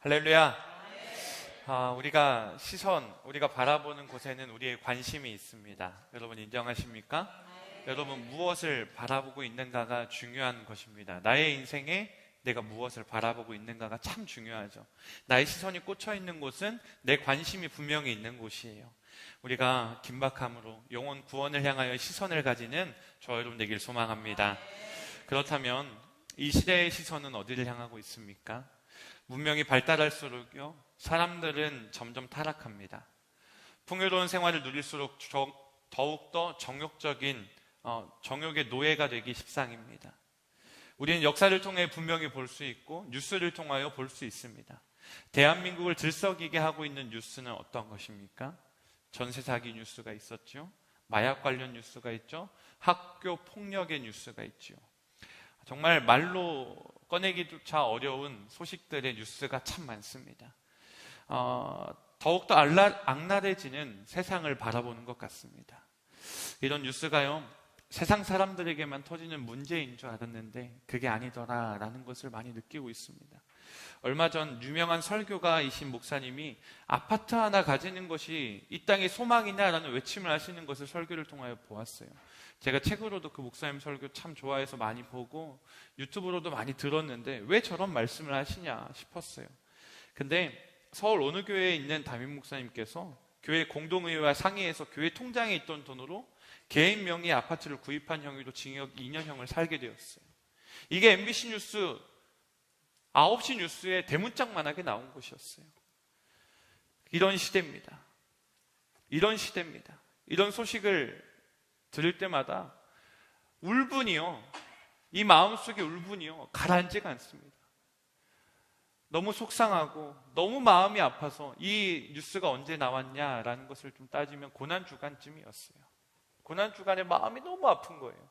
할렐루야. 우리가 바라보는 곳에는 우리의 관심이 있습니다. 여러분 인정하십니까? 여러분 무엇을 바라보고 있는가가 중요한 것입니다. 나의 인생에 내가 무엇을 바라보고 있는가가 참 중요하죠. 나의 시선이 꽂혀 있는 곳은 내 관심이 분명히 있는 곳이에요. 우리가 긴박함으로 영혼 구원을 향하여 시선을 가지는 저 여러분 되길 소망합니다. 그렇다면 이 시대의 시선은 어디를 향하고 있습니까? 문명이 발달할수록요, 사람들은 점점 타락합니다. 풍요로운 생활을 누릴수록 더욱더 정욕적인 정욕의 노예가 되기 십상입니다. 우리는 역사를 통해 분명히 볼 수 있고 뉴스를 통하여 볼 수 있습니다. 대한민국을 들썩이게 하고 있는 뉴스는 어떤 것입니까? 전세 사기 뉴스가 있었죠. 마약 관련 뉴스가 있죠. 학교 폭력의 뉴스가 있죠. 정말 말로 꺼내기조차 어려운 소식들의 뉴스가 참 많습니다. 더욱더 악랄해지는 세상을 바라보는 것 같습니다. 이런 뉴스가요, 세상 사람들에게만 터지는 문제인 줄 알았는데 그게 아니더라라는 것을 많이 느끼고 있습니다. 얼마 전 유명한 설교가이신 목사님이 아파트 하나 가지는 것이 이 땅의 소망이냐라는 외침을 하시는 것을 설교를 통하여 보았어요. 제가 책으로도 그 목사님 설교 참 좋아해서 많이 보고 유튜브로도 많이 들었는데 왜 저런 말씀을 하시냐 싶었어요. 근데 서울 어느 교회에 있는 담임 목사님께서 교회 공동의회와 상의해서 교회 통장에 있던 돈으로 개인 명의의 아파트를 구입한 혐의로 징역 2년형을 살게 되었어요. 이게 MBC 뉴스 9시 뉴스에 대문짝만하게 나온 것이었어요. 이런 시대입니다. 이런 소식을 들을 때마다 울분이요, 이 마음속의 울분이요, 가라앉지가 않습니다. 너무 속상하고 너무 마음이 아파서 이 뉴스가 언제 나왔냐라는 것을 좀 따지면 고난주간쯤이었어요. 고난주간에 마음이 너무 아픈 거예요.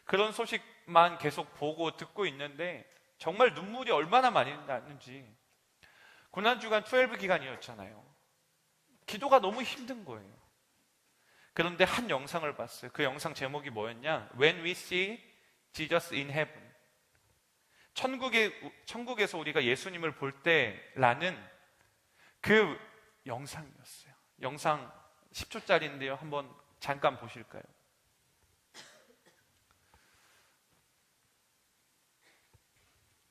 그런 소식만 계속 보고 듣고 있는데 정말 눈물이 얼마나 많이 나는지. 고난주간 12 기간이었잖아요. 기도가 너무 힘든 거예요. 그런데 한 영상을 봤어요. 그 영상 제목이 뭐였냐? When we see Jesus in heaven. 천국에서 우리가 예수님을 볼 때라는 그 영상이었어요. 영상 10초짜리인데요. 한번 잠깐 보실까요?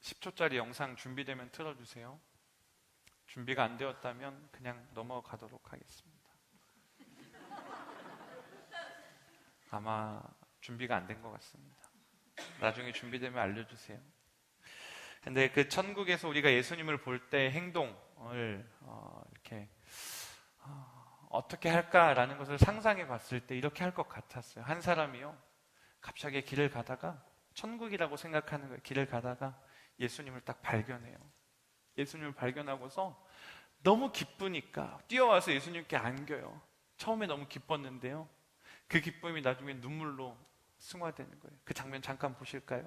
(10초짜리) 영상 준비되면 틀어주세요. 준비가 안 되었다면 그냥 넘어가도록 하겠습니다. 아마 준비가 안 된 것 같습니다. 나중에 준비되면 알려주세요. 근데 그 천국에서 우리가 예수님을 볼 때 행동을 어떻게 할까라는 것을 상상해 봤을 때 이렇게 할 것 같았어요. 한 사람이요, 갑자기 길을 가다가, 천국이라고 생각하는 거예요. 길을 가다가 예수님을 딱 발견해요. 예수님을 발견하고서 너무 기쁘니까 뛰어와서 예수님께 안겨요. 처음에 너무 기뻤는데요, 그 기쁨이 나중에 눈물로 승화되는 거예요. 그 장면 잠깐 보실까요?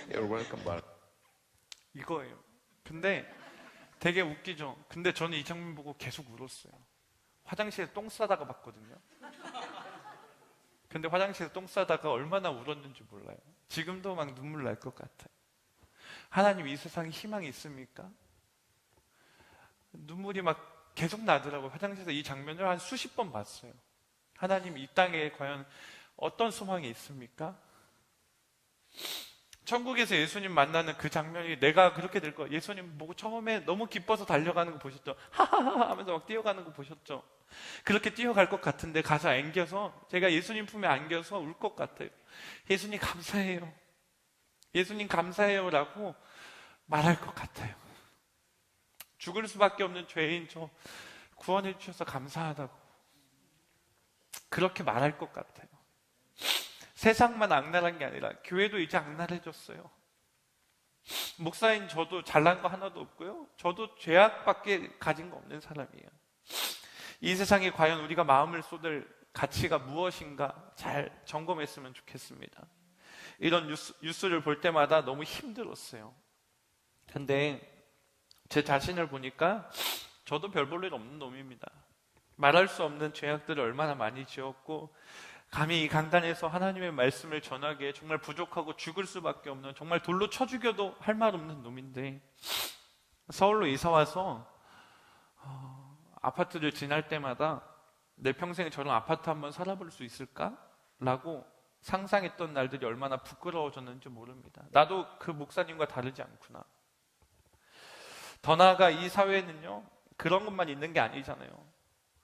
You're welcome, Mark. 이거예요. 근데 되게 웃기죠. 근데 저는 이 장면 보고 계속 울었어요. 화장실에 똥 싸다가 봤거든요. 근데 화장실에서 똥 싸다가 얼마나 울었는지 몰라요. 지금도 막 눈물 날 것 같아요. 하나님, 이 세상에 희망이 있습니까? 눈물이 막 계속 나더라고요. 화장실에서 이 장면을 한 수십 번 봤어요. 하나님, 이 땅에 과연 어떤 소망이 있습니까? 천국에서 예수님 만나는 그 장면이 내가 그렇게 될 거예요. 예수님 보고 처음에 너무 기뻐서 달려가는 거 보셨죠? 하하하 하면서 막 뛰어가는 거 보셨죠? 그렇게 뛰어갈 것 같은데 가서 안겨서, 제가 예수님 품에 안겨서 울 것 같아요. 예수님 감사해요. 예수님 감사해요 라고 말할 것 같아요. 죽을 수밖에 없는 죄인 저 구원해 주셔서 감사하다고 그렇게 말할 것 같아요. 세상만 악랄한 게 아니라 교회도 이제 악랄해졌어요. 목사인 저도 잘난 거 하나도 없고요, 저도 죄악밖에 가진 거 없는 사람이에요. 이 세상에 과연 우리가 마음을 쏟을 가치가 무엇인가 잘 점검했으면 좋겠습니다. 이런 뉴스를 볼 때마다 너무 힘들었어요. 근데 제 자신을 보니까 저도 별 볼 일 없는 놈입니다. 말할 수 없는 죄악들을 얼마나 많이 지었고, 감히 이 강단에서 하나님의 말씀을 전하기에 정말 부족하고 죽을 수밖에 없는, 정말 돌로 쳐 죽여도 할 말 없는 놈인데, 서울로 이사 와서 아파트를 지날 때마다 내 평생에 저런 아파트 한번 살아볼 수 있을까? 라고 상상했던 날들이 얼마나 부끄러워졌는지 모릅니다. 나도 그 목사님과 다르지 않구나. 더 나아가 이 사회는요, 그런 것만 있는 게 아니잖아요.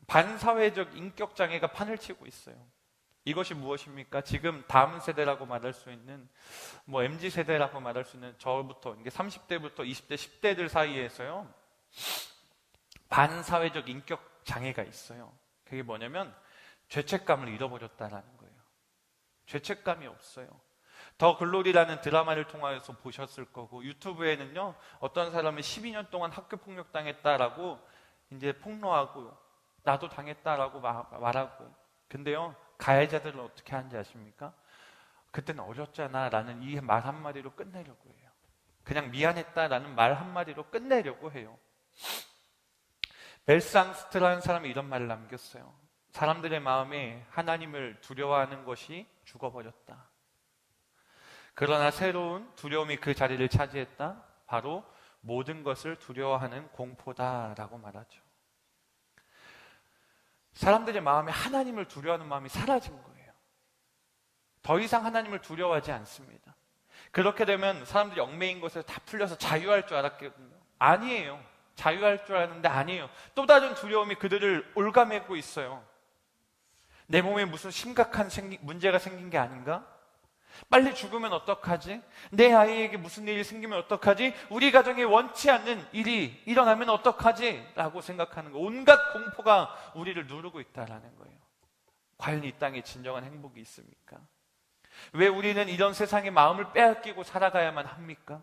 반사회적 인격장애가 판을 치고 있어요. 이것이 무엇입니까? 지금 다음 세대라고 말할 수 있는, MZ세대라고 말할 수 있는 저부터, 이게 30대부터 20대, 10대들 사이에서요, 반사회적 인격장애가 있어요. 그게 뭐냐면, 죄책감을 잃어버렸다라는 거예요. 죄책감이 없어요. 더 글로리라는 드라마를 통해서 보셨을 거고, 유튜브에는요, 어떤 사람은 12년 동안 학교 폭력당했다라고 이제 폭로하고, 나도 당했다라고 말하고, 근데요, 가해자들은 어떻게 하는지 아십니까? 그때는 어렸잖아 라는 이 말 한마디로 끝내려고 해요. 그냥 미안했다라는 말 한마디로 끝내려고 해요. 벨상스트라는 사람이 이런 말을 남겼어요. 사람들의 마음에 하나님을 두려워하는 것이 죽어버렸다. 그러나 새로운 두려움이 그 자리를 차지했다. 바로 모든 것을 두려워하는 공포다라고 말하죠. 사람들의 마음에 하나님을 두려워하는 마음이 사라진 거예요. 더 이상 하나님을 두려워하지 않습니다. 그렇게 되면 사람들이 얽매인 것에서 다 풀려서 자유할 줄 알았거든요. 아니에요. 자유할 줄 알았는데 아니에요. 또 다른 두려움이 그들을 올가매고 있어요. 내 몸에 무슨 심각한 문제가 생긴 게 아닌가? 빨리 죽으면 어떡하지? 내 아이에게 무슨 일이 생기면 어떡하지? 우리 가정에 원치 않는 일이 일어나면 어떡하지? 라고 생각하는 거. 온갖 공포가 우리를 누르고 있다라는 거예요. 과연 이 땅에 진정한 행복이 있습니까? 왜 우리는 이런 세상의 마음을 빼앗기고 살아가야만 합니까?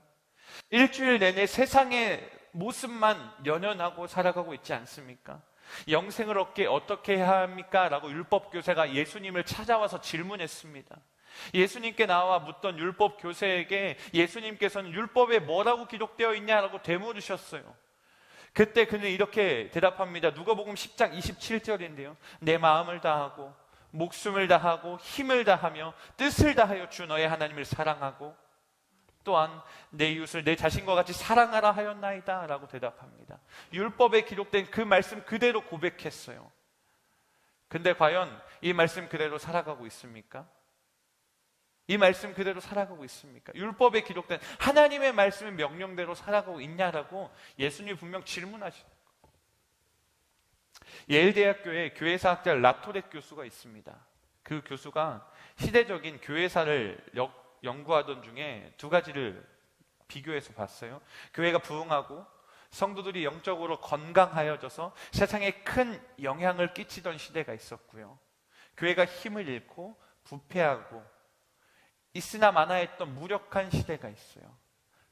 일주일 내내 세상의 모습만 연연하고 살아가고 있지 않습니까? 영생을 얻게 어떻게 해야 합니까? 라고 율법교사가 예수님을 찾아와서 질문했습니다. 예수님께 나와 묻던 율법 교사에게 예수님께서는 율법에 뭐라고 기록되어 있냐라고 되물으셨어요. 그때 그는 이렇게 대답합니다. 누가복음 10장 27절인데요. 내 마음을 다하고 목숨을 다하고 힘을 다하며 뜻을 다하여 주 너의 하나님을 사랑하고 또한 내 이웃을 내 자신과 같이 사랑하라 하였나이다 라고 대답합니다. 율법에 기록된 그 말씀 그대로 고백했어요. 근데 과연 이 말씀 그대로 살아가고 있습니까? 이 말씀 그대로 살아가고 있습니까? 율법에 기록된 하나님의 말씀의 명령대로 살아가고 있냐라고 예수님이 분명 질문하시는 거예요. 예일대학교에 교회사학자 라토렉 교수가 있습니다. 그 교수가 시대적인 교회사를 연구하던 중에 두 가지를 비교해서 봤어요. 교회가 부흥하고 성도들이 영적으로 건강하여져서 세상에 큰 영향을 끼치던 시대가 있었고요. 교회가 힘을 잃고 부패하고 있으나 마나했던 무력한 시대가 있어요.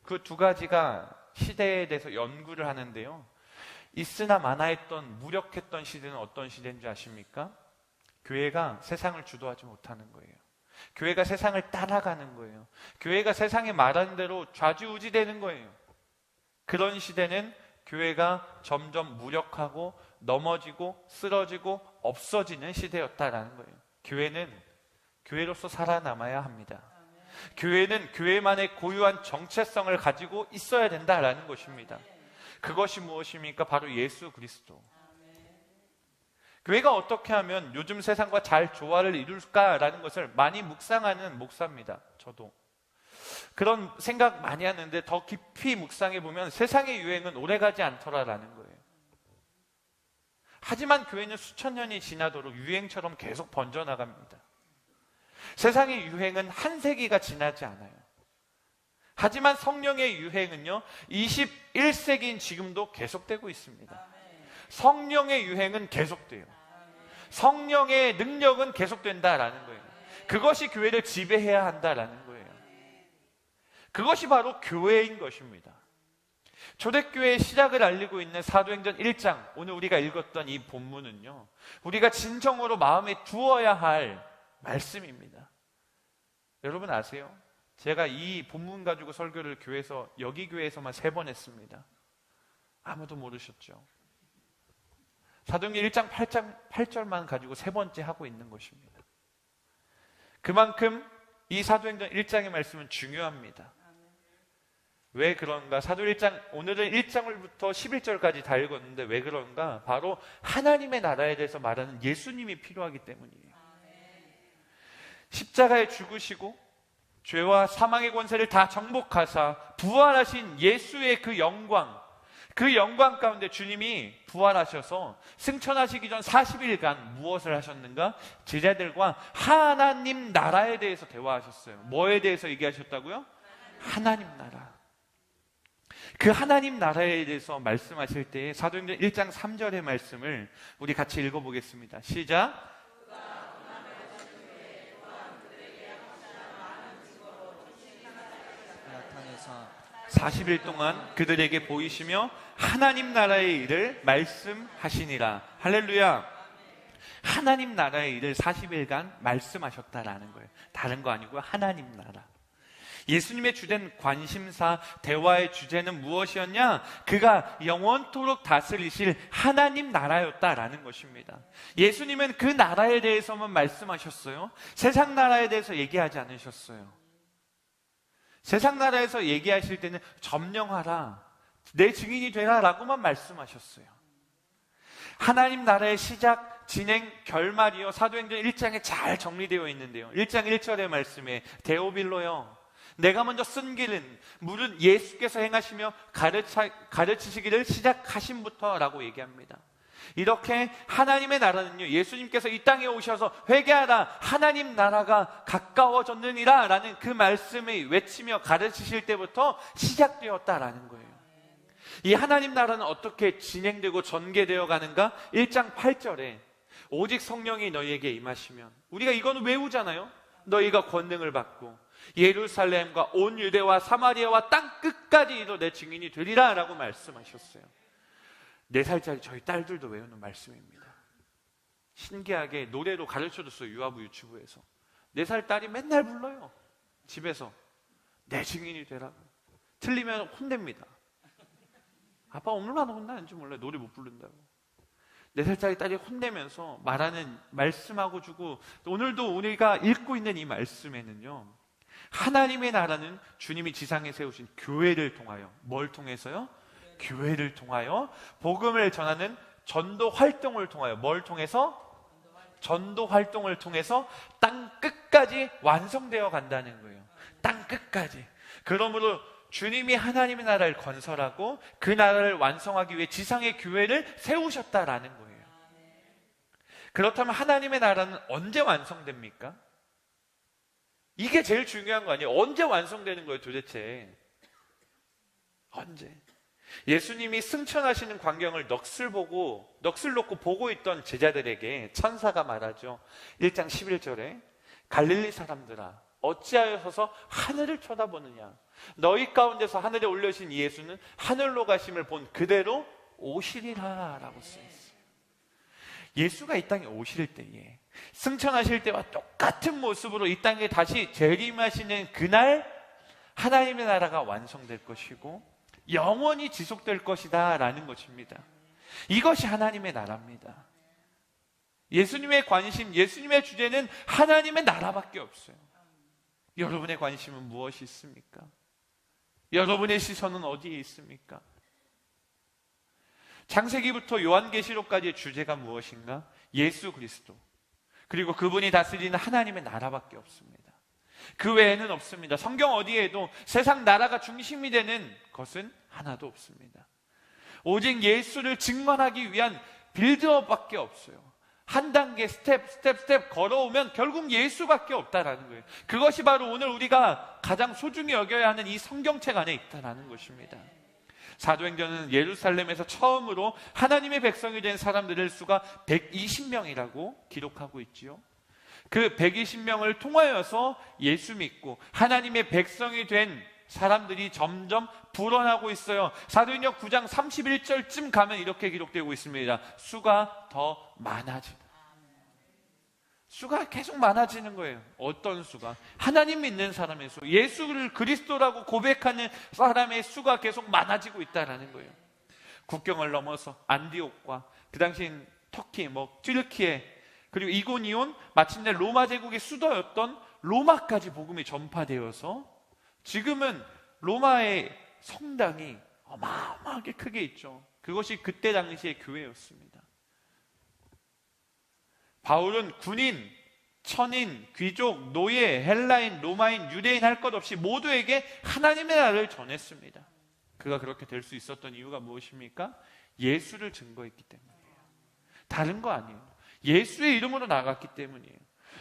그 두 가지가 시대에 대해서 연구를 하는데요. 있으나 마나했던 무력했던 시대는 어떤 시대인지 아십니까? 교회가 세상을 주도하지 못하는 거예요. 교회가 세상을 따라가는 거예요. 교회가 세상에 말하는 대로 좌지우지되는 거예요. 그런 시대는 교회가 점점 무력하고 넘어지고 쓰러지고 없어지는 시대였다라는 거예요. 교회는 교회로서 살아남아야 합니다. 교회는 교회만의 고유한 정체성을 가지고 있어야 된다라는 것입니다. 그것이 무엇입니까? 바로 예수 그리스도. 교회가 어떻게 하면 요즘 세상과 잘 조화를 이룰까라는 것을 많이 묵상하는 목사입니다. 저도 그런 생각 많이 하는데 더 깊이 묵상해 보면 세상의 유행은 오래가지 않더라라는 거예요. 하지만 교회는 수천 년이 지나도록 유행처럼 계속 번져나갑니다. 세상의 유행은 한 세기가 지나지 않아요. 하지만 성령의 유행은요 21세기인 지금도 계속되고 있습니다. 성령의 유행은 계속돼요. 성령의 능력은 계속된다라는 거예요. 그것이 교회를 지배해야 한다라는 거예요. 그것이 바로 교회인 것입니다. 초대교회의 시작을 알리고 있는 사도행전 1장, 오늘 우리가 읽었던 이 본문은요 우리가 진정으로 마음에 두어야 할 말씀입니다. 여러분 아세요? 제가 이 본문 가지고 설교를 여기 교회에서만 3번 했습니다. 아무도 모르셨죠? 사도행전 1장 8절만 가지고 세 번째 하고 있는 것입니다. 그만큼 이 사도행전 1장의 말씀은 중요합니다. 왜 그런가? 사도 1장, 오늘은 1장부터 11절까지 다 읽었는데 왜 그런가? 바로 하나님의 나라에 대해서 말하는 예수님이 필요하기 때문이에요. 십자가에 죽으시고 죄와 사망의 권세를 다 정복하사 부활하신 예수의 그 영광 가운데 주님이 부활하셔서 승천하시기 전 40일간 무엇을 하셨는가? 제자들과 하나님 나라에 대해서 대화하셨어요. 뭐에 대해서 얘기하셨다고요? 하나님 나라. 그 하나님 나라에 대해서 말씀하실 때 사도행전 1장 3절의 말씀을 우리 같이 읽어보겠습니다. 시작. 40일 동안 그들에게 보이시며 하나님 나라의 일을 말씀하시니라. 할렐루야. 하나님 나라의 일을 40일간 말씀하셨다라는 거예요. 다른 거 아니고요. 하나님 나라. 예수님의 주된 관심사, 대화의 주제는 무엇이었냐? 그가 영원토록 다스리실 하나님 나라였다라는 것입니다. 예수님은 그 나라에 대해서만 말씀하셨어요. 세상 나라에 대해서 얘기하지 않으셨어요. 세상 나라에서 얘기하실 때는 점령하라, 내 증인이 되라 라고만 말씀하셨어요. 하나님 나라의 시작, 진행, 결말이요 사도행전 1장에 잘 정리되어 있는데요, 1장 1절의 말씀에 데오빌로요, 내가 먼저 쓴 길은 물은 예수께서 행하시며 가르치시기를 시작하심부터 라고 얘기합니다. 이렇게 하나님의 나라는요, 예수님께서 이 땅에 오셔서 회개하라, 하나님 나라가 가까워졌느니라 라는 그 말씀을 외치며 가르치실 때부터 시작되었다라는 거예요. 이 하나님 나라는 어떻게 진행되고 전개되어 가는가? 1장 8절에 오직 성령이 너희에게 임하시면, 우리가 이거는 외우잖아요. 너희가 권능을 받고 예루살렘과 온 유대와 사마리아와 땅 끝까지 이르러 내 증인이 되리라 라고 말씀하셨어요. 4살짜리 저희 딸들도 외우는 말씀입니다. 신기하게 노래로 가르쳐줬어요. 유아부 유치부에서 4살 딸이 맨날 불러요. 집에서 내 증인이 되라고. 틀리면 혼냅니다. 아빠 얼마나 혼나는지 몰라요. 노래 못 부른다고. 4살짜리 딸이 혼내면서 말하는, 말씀하고 주고, 오늘도 우리가 읽고 있는 이 말씀에는요, 하나님의 나라는 주님이 지상에 세우신 교회를 통하여, 뭘 통해서요? 교회를 통하여 복음을 전하는 전도 활동을 통하여, 뭘 통해서? 전도 활동을 통해서 땅 끝까지 완성되어 간다는 거예요. 땅 끝까지. 그러므로 주님이 하나님의 나라를 건설하고 그 나라를 완성하기 위해 지상의 교회를 세우셨다라는 거예요. 그렇다면 하나님의 나라는 언제 완성됩니까? 이게 제일 중요한 거 아니에요? 언제 완성되는 거예요 도대체? 언제? 예수님이 승천하시는 광경을 넋을 놓고 보고 있던 제자들에게 천사가 말하죠. 1장 11절에 갈릴리 사람들아, 어찌하여 서서 하늘을 쳐다보느냐? 너희 가운데서 하늘에 올려신 예수는 하늘로 가심을 본 그대로 오시리라 라고 쓰였어요. 예수가 이 땅에 오실 때에, 승천하실 때와 똑같은 모습으로 이 땅에 다시 재림하시는 그날 하나님의 나라가 완성될 것이고 영원히 지속될 것이다 라는 것입니다. 이것이 하나님의 나라입니다. 예수님의 관심, 예수님의 주제는 하나님의 나라밖에 없어요. 여러분의 관심은 무엇이 있습니까? 여러분의 시선은 어디에 있습니까? 창세기부터 요한계시록까지의 주제가 무엇인가? 예수 그리스도, 그리고 그분이 다스리는 하나님의 나라밖에 없습니다. 그 외에는 없습니다. 성경 어디에도 세상 나라가 중심이 되는 것은 하나도 없습니다. 오직 예수를 증언하기 위한 빌드업밖에 없어요. 한 단계 스텝 걸어오면 결국 예수밖에 없다라는 거예요. 그것이 바로 오늘 우리가 가장 소중히 여겨야 하는 이 성경책 안에 있다라는 것입니다. 사도행전은 예루살렘에서 처음으로 하나님의 백성이 된 사람들의 수가 120명이라고 기록하고 있지요. 그 120명을 통하여서 예수 믿고 하나님의 백성이 된 사람들이 점점 불어나고 있어요. 사도행전 9장 31절쯤 가면 이렇게 기록되고 있습니다. 수가 더 많아지고, 수가 계속 많아지는 거예요. 어떤 수가? 하나님 믿는 사람의 수, 예수를 그리스도라고 고백하는 사람의 수가 계속 많아지고 있다는 거예요. 국경을 넘어서 안디옥과 그 당시 터키, 튀르키예, 그리고 이고니온, 마침내 로마 제국의 수도였던 로마까지 복음이 전파되어서 지금은 로마의 성당이 어마어마하게 크게 있죠. 그것이 그때 당시의 교회였습니다. 바울은 군인, 천인, 귀족, 노예, 헬라인, 로마인, 유대인 할 것 없이 모두에게 하나님의 나라를 전했습니다. 그가 그렇게 될 수 있었던 이유가 무엇입니까? 예수를 증거했기 때문이에요. 다른 거 아니에요. 예수의 이름으로 나갔기 때문이에요.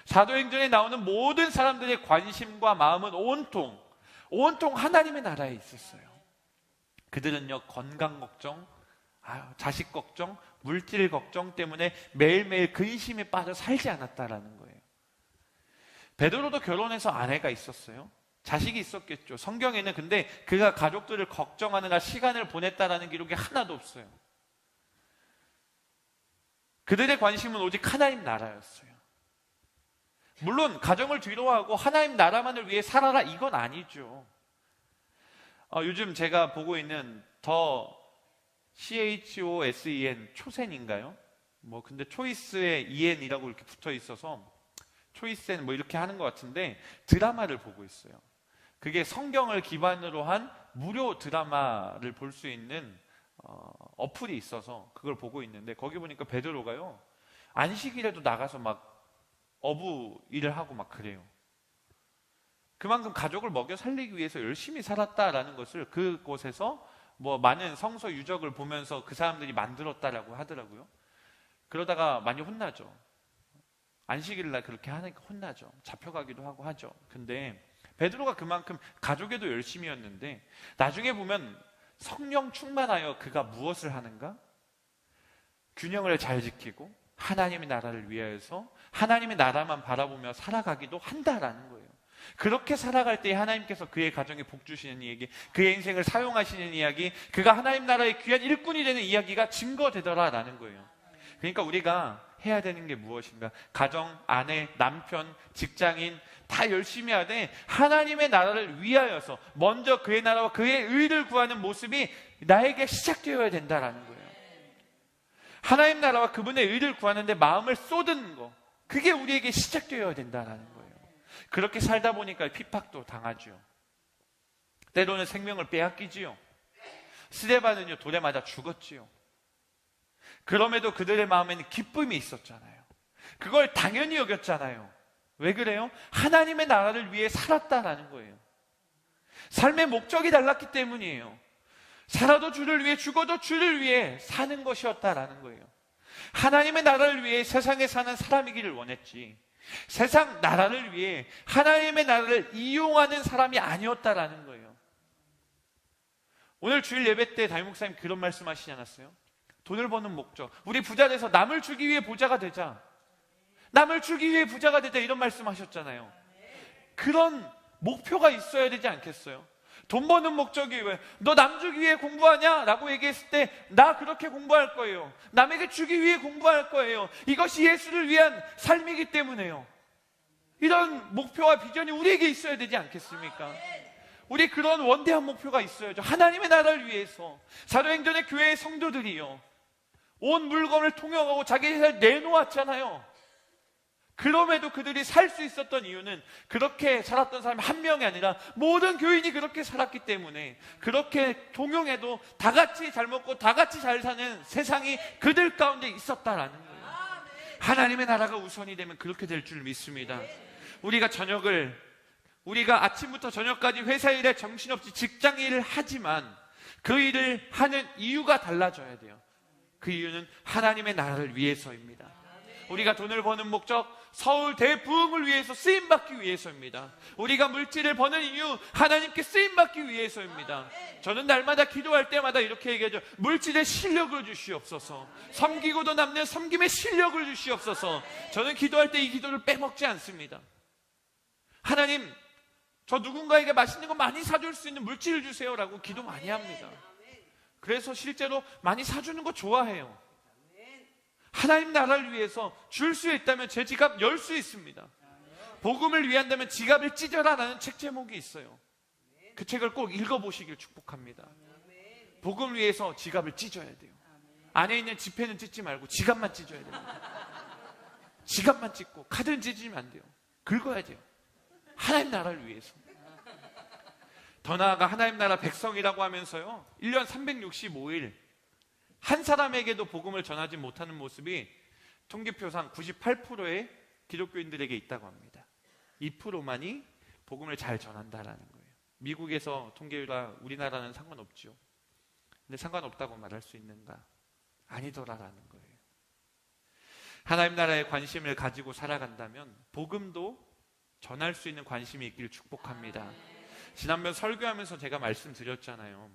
사도행전에 나오는 모든 사람들의 관심과 마음은 온통 하나님의 나라에 있었어요. 그들은요, 건강 걱정, 자식 걱정, 물질 걱정 때문에 매일매일 근심에 빠져 살지 않았다라는 거예요. 베드로도 결혼해서 아내가 있었어요. 자식이 있었겠죠. 성경에는 근데 그가 가족들을 걱정하느라 시간을 보냈다라는 기록이 하나도 없어요. 그들의 관심은 오직 하나님 나라였어요. 물론 가정을 뒤로하고 하나님 나라만을 위해 살아라 이건 아니죠. 요즘 제가 보고 있는 더 CHOSEN, 초센인가요? 근데 초이스에 EN이라고 이렇게 붙어 있어서 초이스엔 이렇게 하는 것 같은데 드라마를 보고 있어요. 그게 성경을 기반으로 한 무료 드라마를 볼 수 있는 어플이 있어서 그걸 보고 있는데, 거기 보니까 베드로가요, 안식일에도 나가서 어부 일을 하고 그래요. 그만큼 가족을 먹여 살리기 위해서 열심히 살았다라는 것을 그곳에서 많은 성서 유적을 보면서 그 사람들이 만들었다라고 하더라고요. 그러다가 많이 혼나죠. 안식일날 그렇게 하니까 혼나죠. 잡혀가기도 하고 하죠. 근데 베드로가 그만큼 가족에도 열심히였는데 나중에 보면 성령 충만하여 그가 무엇을 하는가? 균형을 잘 지키고 하나님의 나라를 위하여서 하나님의 나라만 바라보며 살아가기도 한다라는 거예요. 그렇게 살아갈 때 하나님께서 그의 가정에 복 주시는 이야기, 그의 인생을 사용하시는 이야기, 그가 하나님 나라의 귀한 일꾼이 되는 이야기가 증거되더라라는 거예요. 그러니까 우리가 해야 되는 게 무엇인가? 가정, 아내, 남편, 직장인 다 열심히 하되 하나님의 나라를 위하여서 먼저 그의 나라와 그의 의를 구하는 모습이 나에게 시작되어야 된다라는 거예요. 하나님 나라와 그분의 의를 구하는데 마음을 쏟은 거, 그게 우리에게 시작되어야 된다라는 거예요. 그렇게 살다 보니까 핍박도 당하죠. 때로는 생명을 빼앗기지요. 스데반은요, 돌에 맞아 죽었지요. 그럼에도 그들의 마음에는 기쁨이 있었잖아요. 그걸 당연히 여겼잖아요. 왜 그래요? 하나님의 나라를 위해 살았다라는 거예요. 삶의 목적이 달랐기 때문이에요. 살아도 주를 위해, 죽어도 주를 위해 사는 것이었다라는 거예요. 하나님의 나라를 위해 세상에 사는 사람이기를 원했지, 세상 나라를 위해 하나님의 나라를 이용하는 사람이 아니었다라는 거예요. 오늘 주일 예배 때 담임 목사님 그런 말씀하시지 않았어요? 돈을 버는 목적, 우리 부자 돼서 남을 주기 위해 부자가 되자, 남을 주기 위해 부자가 되자, 이런 말씀하셨잖아요. 그런 목표가 있어야 되지 않겠어요? 돈 버는 목적이 왜? 너 남 주기 위해 공부하냐? 라고 얘기했을 때 나 그렇게 공부할 거예요. 남에게 주기 위해 공부할 거예요. 이것이 예수를 위한 삶이기 때문에요. 이런 목표와 비전이 우리에게 있어야 되지 않겠습니까? 우리 그런 원대한 목표가 있어야죠. 하나님의 나라를 위해서. 사도행전의 교회의 성도들이요, 온 물건을 통용하고 자기 세상을 내놓았잖아요. 그럼에도 그들이 살 수 있었던 이유는 그렇게 살았던 사람이 한 명이 아니라 모든 교인이 그렇게 살았기 때문에, 그렇게 동용해도 다 같이 잘 먹고 다 같이 잘 사는 세상이 그들 가운데 있었다라는 거예요. 하나님의 나라가 우선이 되면 그렇게 될 줄 믿습니다. 우리가 아침부터 저녁까지 회사 일에 정신없이 직장 일을 하지만 그 일을 하는 이유가 달라져야 돼요. 그 이유는 하나님의 나라를 위해서입니다. 우리가 돈을 버는 목적, 서울 대부흥을 위해서 쓰임받기 위해서입니다. 우리가 물질을 버는 이유, 하나님께 쓰임받기 위해서입니다. 저는 날마다 기도할 때마다 이렇게 얘기하죠. 물질의 실력을 주시옵소서. 섬기고도 남는 섬김의 실력을 주시옵소서. 저는 기도할 때 이 기도를 빼먹지 않습니다. 하나님, 저 누군가에게 맛있는 거 많이 사줄 수 있는 물질을 주세요라고 기도 많이 합니다. 그래서 실제로 많이 사주는 거 좋아해요. 하나님 나라를 위해서 줄 수 있다면 제 지갑 열 수 있습니다. 복음을 위한다면 지갑을 찢어라라는 책 제목이 있어요. 그 책을 꼭 읽어보시길 축복합니다. 복음을 위해서 지갑을 찢어야 돼요. 안에 있는 지폐는 찢지 말고 지갑만 찢어야 됩니다. 지갑만 찢고 카드는 찢으면 안 돼요. 긁어야 돼요. 하나님 나라를 위해서. 더 나아가 하나님 나라 백성이라고 하면서요, 1년 365일 한 사람에게도 복음을 전하지 못하는 모습이 통계표상 98%의 기독교인들에게 있다고 합니다. 2%만이 복음을 잘 전한다라는 거예요. 미국에서 통계라 우리나라는 상관없죠. 근데 상관없다고 말할 수 있는가? 아니더라라는 거예요. 하나님 나라에 관심을 가지고 살아간다면 복음도 전할 수 있는 관심이 있기를 축복합니다. 지난번 설교하면서 제가 말씀드렸잖아요.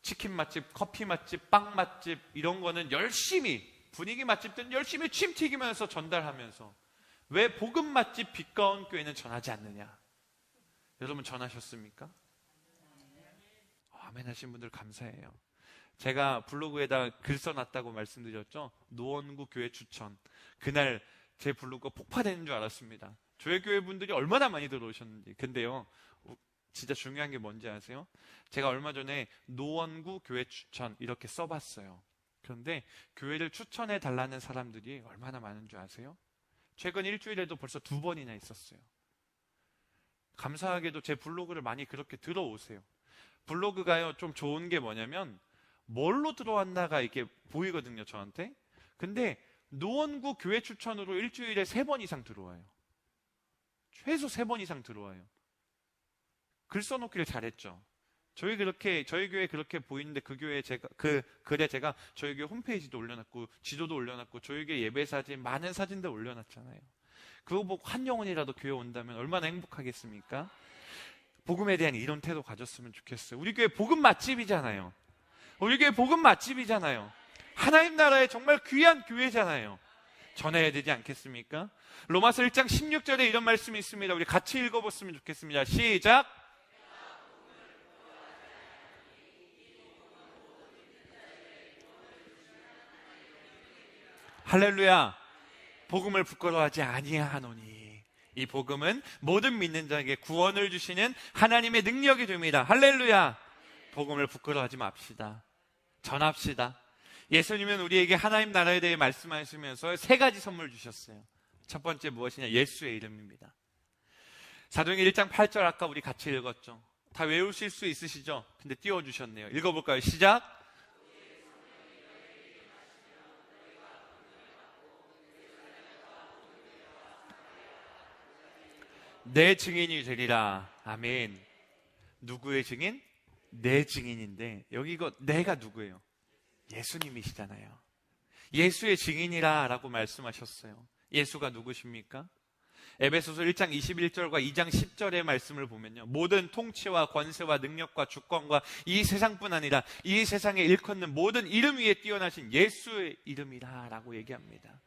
치킨 맛집, 커피 맛집, 빵 맛집 이런 거는 열심히, 분위기 맛집들은 열심히 침 튀기면서 전달하면서 왜 복음 맛집 빛가운 교회는 전하지 않느냐? 여러분 전하셨습니까? 아멘 하신 분들 감사해요. 제가 블로그에다 글 써놨다고 말씀드렸죠. 노원구 교회 추천. 그날 제 블로그가 폭파되는 줄 알았습니다. 조회교회 분들이 얼마나 많이 들어오셨는지. 근데요, 진짜 중요한 게 뭔지 아세요? 제가 얼마 전에 노원구 교회 추천 이렇게 써봤어요. 그런데 교회를 추천해 달라는 사람들이 얼마나 많은 줄 아세요? 최근 일주일에도 벌써 2번이나 있었어요. 감사하게도 제 블로그를 많이 그렇게 들어오세요. 블로그가요, 좀 좋은 게 뭐냐면 뭘로 들어왔나가 이렇게 보이거든요, 저한테. 근데 노원구 교회 추천으로 일주일에 3번 이상 들어와요. 최소 3번 이상 들어와요. 글 써놓기를 잘했죠. 저희 교회 그렇게 보이는데 그 글에 제가 저희 교회 홈페이지도 올려놨고 지도도 올려놨고 저희 교회 예배 사진 많은 사진들 올려놨잖아요. 그거 보고 한 영혼이라도 교회 온다면 얼마나 행복하겠습니까? 복음에 대한 이런 태도 가졌으면 좋겠어요. 우리 교회 복음 맛집이잖아요. 우리 교회 복음 맛집이잖아요. 하나님 나라에 정말 귀한 교회잖아요. 전해야 되지 않겠습니까? 로마서 1장 16절에 이런 말씀이 있습니다. 우리 같이 읽어봤으면 좋겠습니다. 시작! 할렐루야! 복음을 부끄러워하지 아니하노니 이 복음은 모든 믿는 자에게 구원을 주시는 하나님의 능력이 됩니다. 할렐루야! 복음을 부끄러워하지 맙시다. 전합시다. 예수님은 우리에게 하나님 나라에 대해 말씀하시면서 3가지 선물 주셨어요. 첫 번째 무엇이냐? 예수의 이름입니다. 사도행전 1장 8절 아까 우리 같이 읽었죠. 다 외우실 수 있으시죠? 근데 띄워주셨네요. 읽어볼까요? 시작! 내 증인이 되리라. 아멘. 누구의 증인? 내 증인인데 여기 이거 내가 누구예요? 예수님이시잖아요. 예수의 증인이라 라고 말씀하셨어요. 예수가 누구십니까? 에베소서 1장 21절과 2장 10절의 말씀을 보면요, 모든 통치와 권세와 능력과 주권과 이 세상뿐 아니라 이 세상에 일컫는 모든 이름 위에 뛰어나신 예수의 이름이라 라고 얘기합니다.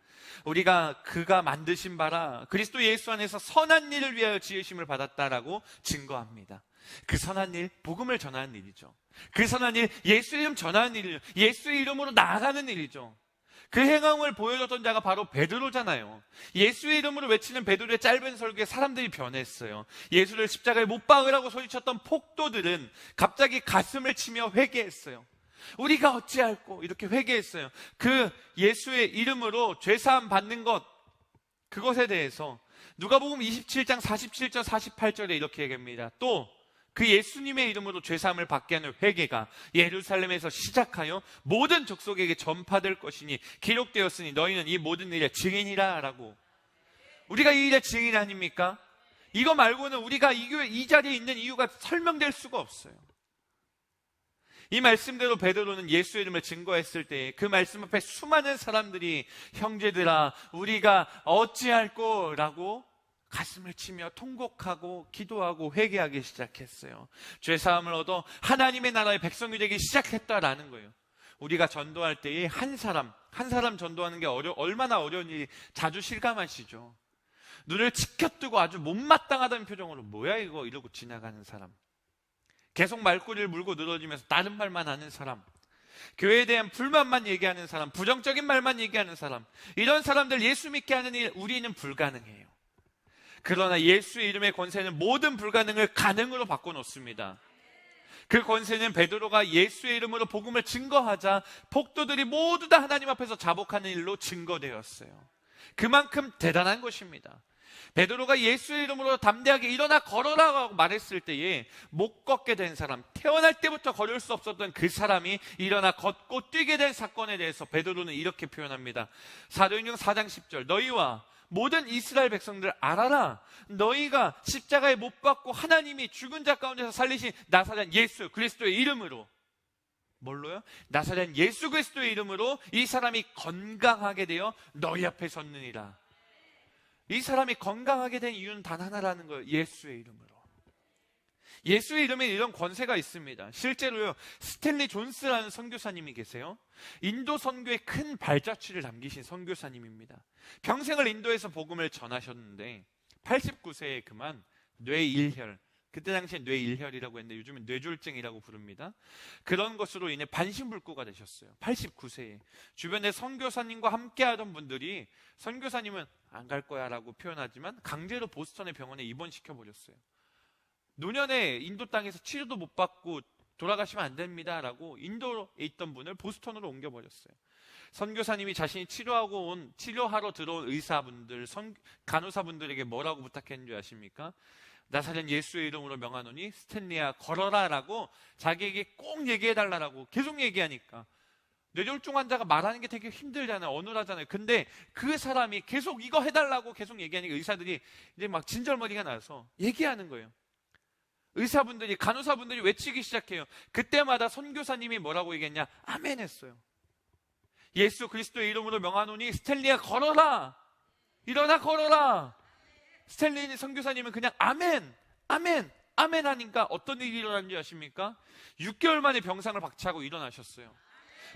우리가 그가 만드신 바라 그리스도 예수 안에서 선한 일을 위하여 지으심을 받았다라고 증거합니다. 그 선한 일, 복음을 전하는 일이죠. 그 선한 일, 예수의 이름 전하는 일이죠. 예수의 이름으로 나아가는 일이죠. 그 행함을 보여줬던 자가 바로 베드로잖아요. 예수의 이름으로 외치는 베드로의 짧은 설교에 사람들이 변했어요. 예수를 십자가에 못 박으라고 소리쳤던 폭도들은 갑자기 가슴을 치며 회개했어요. 우리가 어찌할꼬 이렇게 회개했어요. 그 예수의 이름으로 죄사함 받는 것, 그것에 대해서 누가복음 27장 47절 48절에 이렇게 얘기합니다. 또 그 예수님의 이름으로 죄사함을 받게 하는 회개가 예루살렘에서 시작하여 모든 족속에게 전파될 것이니 기록되었으니 너희는 이 모든 일의 증인이라 라고. 우리가 이 일의 증인 아닙니까? 이거 말고는 우리가 이 자리에 있는 이유가 설명될 수가 없어요. 이 말씀대로 베드로는 예수의 이름을 증거했을 때 그 말씀 앞에 수많은 사람들이 형제들아 우리가 어찌할꼬 라고 가슴을 치며 통곡하고 기도하고 회개하기 시작했어요. 죄사함을 얻어 하나님의 나라의 백성이 되기 시작했다라는 거예요. 우리가 전도할 때에 한 사람 전도하는 게 얼마나 어려운지 자주 실감하시죠. 눈을 치켜뜨고 아주 못마땅하다는 표정으로 뭐야 이거 이러고 지나가는 사람, 계속 말꼬리를 물고 늘어지면서 다른 말만 하는 사람, 교회에 대한 불만만 얘기하는 사람, 부정적인 말만 얘기하는 사람, 이런 사람들 예수 믿게 하는 일 우리는 불가능해요. 그러나 예수의 이름의 권세는 모든 불가능을 가능으로 바꿔놓습니다. 그 권세는 베드로가 예수의 이름으로 복음을 증거하자 폭도들이 모두 다 하나님 앞에서 자복하는 일로 증거되었어요. 그만큼 대단한 것입니다. 베드로가 예수의 이름으로 담대하게 일어나 걸어라고 말했을 때에 못 걷게 된 사람, 태어날 때부터 걸을 수 없었던 그 사람이 일어나 걷고 뛰게 된 사건에 대해서 베드로는 이렇게 표현합니다. 사도행전 4장 10절, 너희와 모든 이스라엘 백성들 알아라. 너희가 십자가에 못 박고 하나님이 죽은 자 가운데서 살리신 나사렛 예수 그리스도의 이름으로, 뭘로요? 나사렛 예수 그리스도의 이름으로 이 사람이 건강하게 되어 너희 앞에 섰느니라. 이 사람이 건강하게 된 이유는 단 하나라는 거예요. 예수의 이름으로. 예수의 이름에 이런 권세가 있습니다. 실제로요, 스탠리 존스라는 선교사님이 계세요. 인도 선교에 큰 발자취를 남기신 선교사님입니다. 평생을 인도에서 복음을 전하셨는데 89세에 그만 뇌일혈, 그때 당시에 뇌일혈이라고 했는데 요즘은 뇌졸증이라고 부릅니다. 그런 것으로 인해 반신불구가 되셨어요. 89세에. 주변에 선교사님과 함께하던 분들이 선교사님은 안 갈 거야 라고 표현하지만 강제로 보스턴의 병원에 입원시켜버렸어요. 노년에 인도 땅에서 치료도 못 받고 돌아가시면 안 됩니다 라고 인도에 있던 분을 보스턴으로 옮겨버렸어요. 선교사님이 자신이 치료하러 들어온 의사분들, 간호사분들에게 뭐라고 부탁했는지 아십니까? 나사렛 예수의 이름으로 명하노니 스탠리야 걸어라 라고 자기에게 꼭 얘기해달라고 계속 얘기하니까 뇌졸중 환자가 말하는 게 되게 힘들잖아요. 어눌하잖아요. 근데 그 사람이 계속 이거 해달라고 계속 얘기하니까 의사들이 이제 막 진절머리가 나서 얘기하는 거예요. 의사분들이, 간호사분들이 외치기 시작해요. 그때마다 선교사님이 뭐라고 얘기했냐? 아멘 했어요. 예수 그리스도의 이름으로 명하노니 스탠리야 걸어라. 일어나 걸어라. 스탠리 선교사님은 그냥 아멘, 아멘, 아멘 하니까 어떤 일이 일어났는지 아십니까? 6개월 만에 병상을 박차고 일어나셨어요.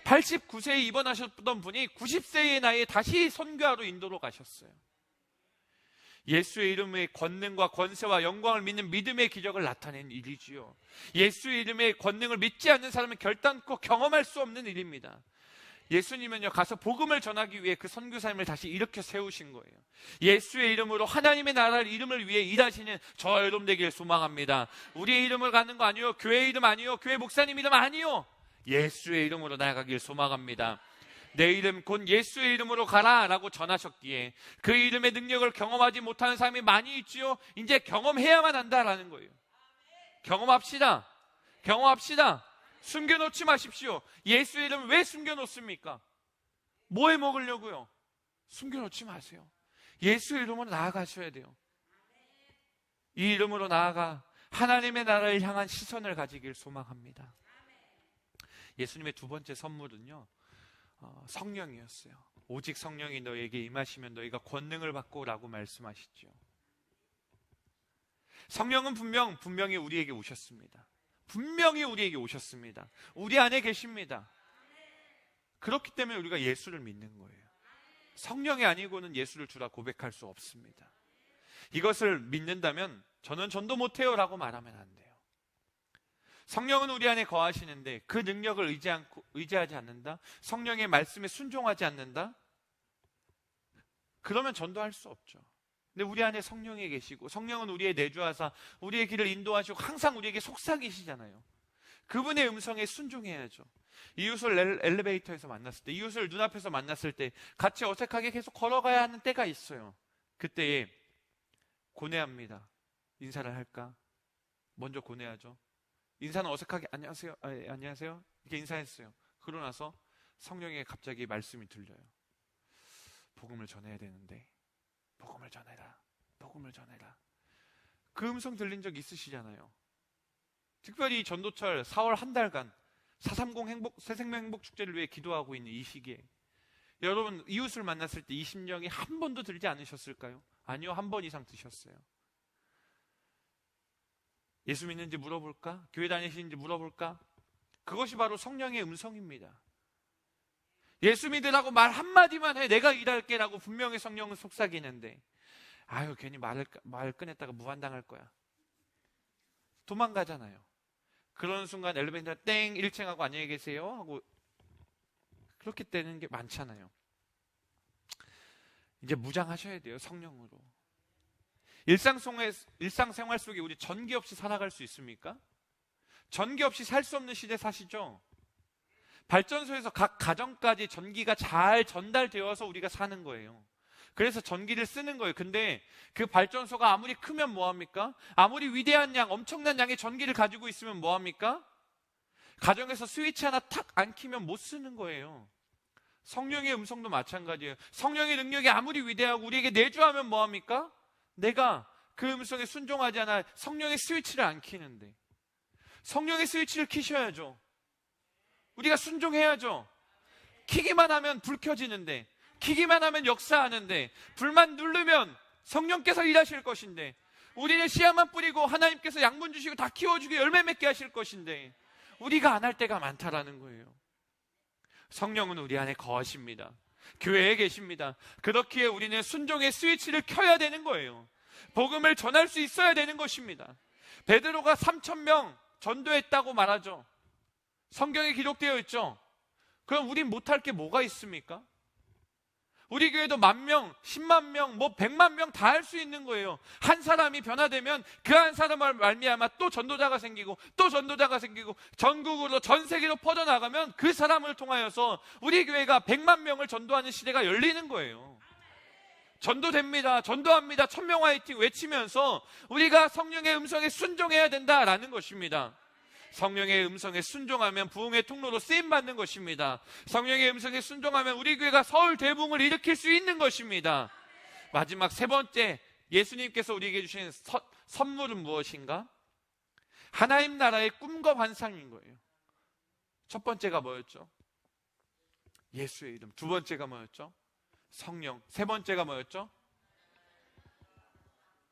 89세에 입원하셨던 분이 90세의 나이에 다시 선교하러 인도로 가셨어요. 예수의 이름의 권능과 권세와 영광을 믿는 믿음의 기적을 나타낸 일이지요. 예수의 이름의 권능을 믿지 않는 사람은 결단코 경험할 수 없는 일입니다. 예수님은요, 가서 복음을 전하기 위해 그 선교사님을 다시 일으켜 세우신 거예요. 예수의 이름으로 하나님의 나라를 이름을 위해 일하시는 저와 여러분 되기를 소망합니다. 우리의 이름을 갖는 거 아니요, 교회 이름 아니요, 교회 목사님 이름 아니요, 예수의 이름으로 나아가길 소망합니다. 내 이름 곧 예수의 이름으로 가라 라고 전하셨기에 그 이름의 능력을 경험하지 못하는 사람이 많이 있지요. 이제 경험해야만 한다라는 거예요. 경험합시다. 경험합시다. 숨겨놓지 마십시오. 예수의 이름을 왜 숨겨놓습니까? 뭐해 먹으려고요? 숨겨놓지 마세요. 예수의 이름으로 나아가셔야 돼요. 이 이름으로 나아가 하나님의 나라를 향한 시선을 가지길 소망합니다. 예수님의 두 번째 선물은요, 성령이었어요. 오직 성령이 너에게 임하시면 너희가 권능을 받고 라고 말씀하시죠. 성령은 분명히 우리에게 오셨습니다. 분명히 우리에게 오셨습니다. 우리 안에 계십니다. 그렇기 때문에 우리가 예수를 믿는 거예요. 성령이 아니고는 예수를 주라 고백할 수 없습니다. 이것을 믿는다면 저는 전도 못해요 라고 말하면 안 돼요. 성령은 우리 안에 거하시는데 그 능력을 의지하지 않는다? 성령의 말씀에 순종하지 않는다? 그러면 전도할 수 없죠. 근데 우리 안에 성령이 계시고 성령은 우리의 내주하사 우리의 길을 인도하시고 항상 우리에게 속삭이시잖아요. 그분의 음성에 순종해야죠. 이웃을 엘리베이터에서 만났을 때, 이웃을 눈앞에서 만났을 때 같이 어색하게 계속 걸어가야 하는 때가 있어요. 그때에 고뇌합니다. 인사를 할까? 먼저 고뇌하죠. 인사는 어색하게 안녕하세요, 안녕하세요 이렇게 인사했어요. 그러고 나서 성령의 갑자기 말씀이 들려요. 복음을 전해야 되는데 복음을 전해라, 복음을 전해라. 그 음성 들린 적 있으시잖아요. 특별히 전도철 4월 한 달간 430 새생명 행복축제를 위해 기도하고 있는 이 시기에 여러분 이웃을 만났을 때 이 심령이 한 번도 들지 않으셨을까요? 아니요, 한 번 이상 드셨어요. 예수 믿는지 물어볼까? 교회 다니시는지 물어볼까? 그것이 바로 성령의 음성입니다. 예수 믿으라고 말 한마디만 해, 내가 일할게 라고 분명히 성령은 속삭이는데 아유 괜히 말 꺼냈다가 무한당할 거야, 도망가잖아요. 그런 순간 엘리베이터 땡 1층 하고 안녕히 계세요 하고 그렇게 되는 게 많잖아요. 이제 무장하셔야 돼요. 성령으로. 일상생활 속에 우리 전기 없이 살아갈 수 있습니까? 전기 없이 살 수 없는 시대 사시죠? 발전소에서 각 가정까지 전기가 잘 전달되어서 우리가 사는 거예요. 그래서 전기를 쓰는 거예요. 근데 그 발전소가 아무리 크면 뭐합니까? 아무리 위대한 양, 엄청난 양의 전기를 가지고 있으면 뭐합니까? 가정에서 스위치 하나 탁 안 켜면 못 쓰는 거예요. 성령의 음성도 마찬가지예요. 성령의 능력이 아무리 위대하고 우리에게 내주하면 뭐합니까? 내가 그 음성에 순종하지 않아 성령의 스위치를 안 켜는데, 성령의 스위치를 켜셔야죠. 우리가 순종해야죠. 켜기만 하면 불 켜지는데, 켜기만 하면 역사하는데, 불만 누르면 성령께서 일하실 것인데, 우리는 씨앗만 뿌리고 하나님께서 양분 주시고 다 키워주고 열매 맺게 하실 것인데 우리가 안 할 때가 많다라는 거예요. 성령은 우리 안에 거하십니다. 교회에 계십니다. 그렇기에 우리는 순종의 스위치를 켜야 되는 거예요. 복음을 전할 수 있어야 되는 것입니다. 베드로가 3,000명 전도했다고 말하죠. 성경에 기록되어 있죠. 그럼 우린 못할 게 뭐가 있습니까? 우리 교회도 10,000명, 100,000명, 100,000명 다 할 수 있는 거예요. 한 사람이 변화되면 그 한 사람을 말미암아 또 전도자가 생기고 또 전도자가 생기고 전국으로 전 세계로 퍼져나가면 그 사람을 통하여서 우리 교회가 100,000명을 전도하는 시대가 열리는 거예요. 전도됩니다. 전도합니다. 1,000명 화이팅 외치면서 우리가 성령의 음성에 순종해야 된다라는 것입니다. 성령의 음성에 순종하면 부흥의 통로로 쓰임받는 것입니다. 성령의 음성에 순종하면 우리 교회가 서울 대붕을 일으킬 수 있는 것입니다. 마지막 세 번째, 예수님께서 우리에게 주신 선물은 무엇인가? 하나님 나라의 꿈과 환상인 거예요. 첫 번째가 뭐였죠? 예수의 이름. 두 번째가 뭐였죠? 성령. 세 번째가 뭐였죠?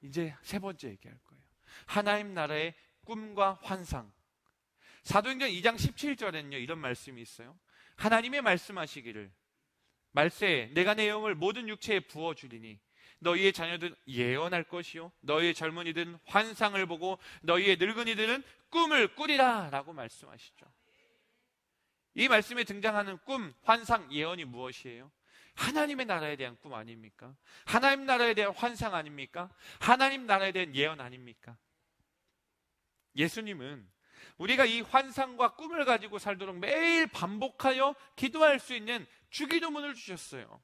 이제 세 번째 얘기할 거예요. 하나님 나라의 꿈과 환상. 사도행전 2장 17절에는요 이런 말씀이 있어요. 하나님의 말씀하시기를 말세 내가 내 영을 모든 육체에 부어주리니 너희의 자녀들은 예언할 것이요 너희의 젊은이들은 환상을 보고 너희의 늙은이들은 꿈을 꾸리라 라고 말씀하시죠. 이 말씀에 등장하는 꿈, 환상, 예언이 무엇이에요? 하나님의 나라에 대한 꿈 아닙니까? 하나님 나라에 대한 환상 아닙니까? 하나님 나라에 대한 예언 아닙니까? 예수님은 우리가 이 환상과 꿈을 가지고 살도록 매일 반복하여 기도할 수 있는 주기도문을 주셨어요.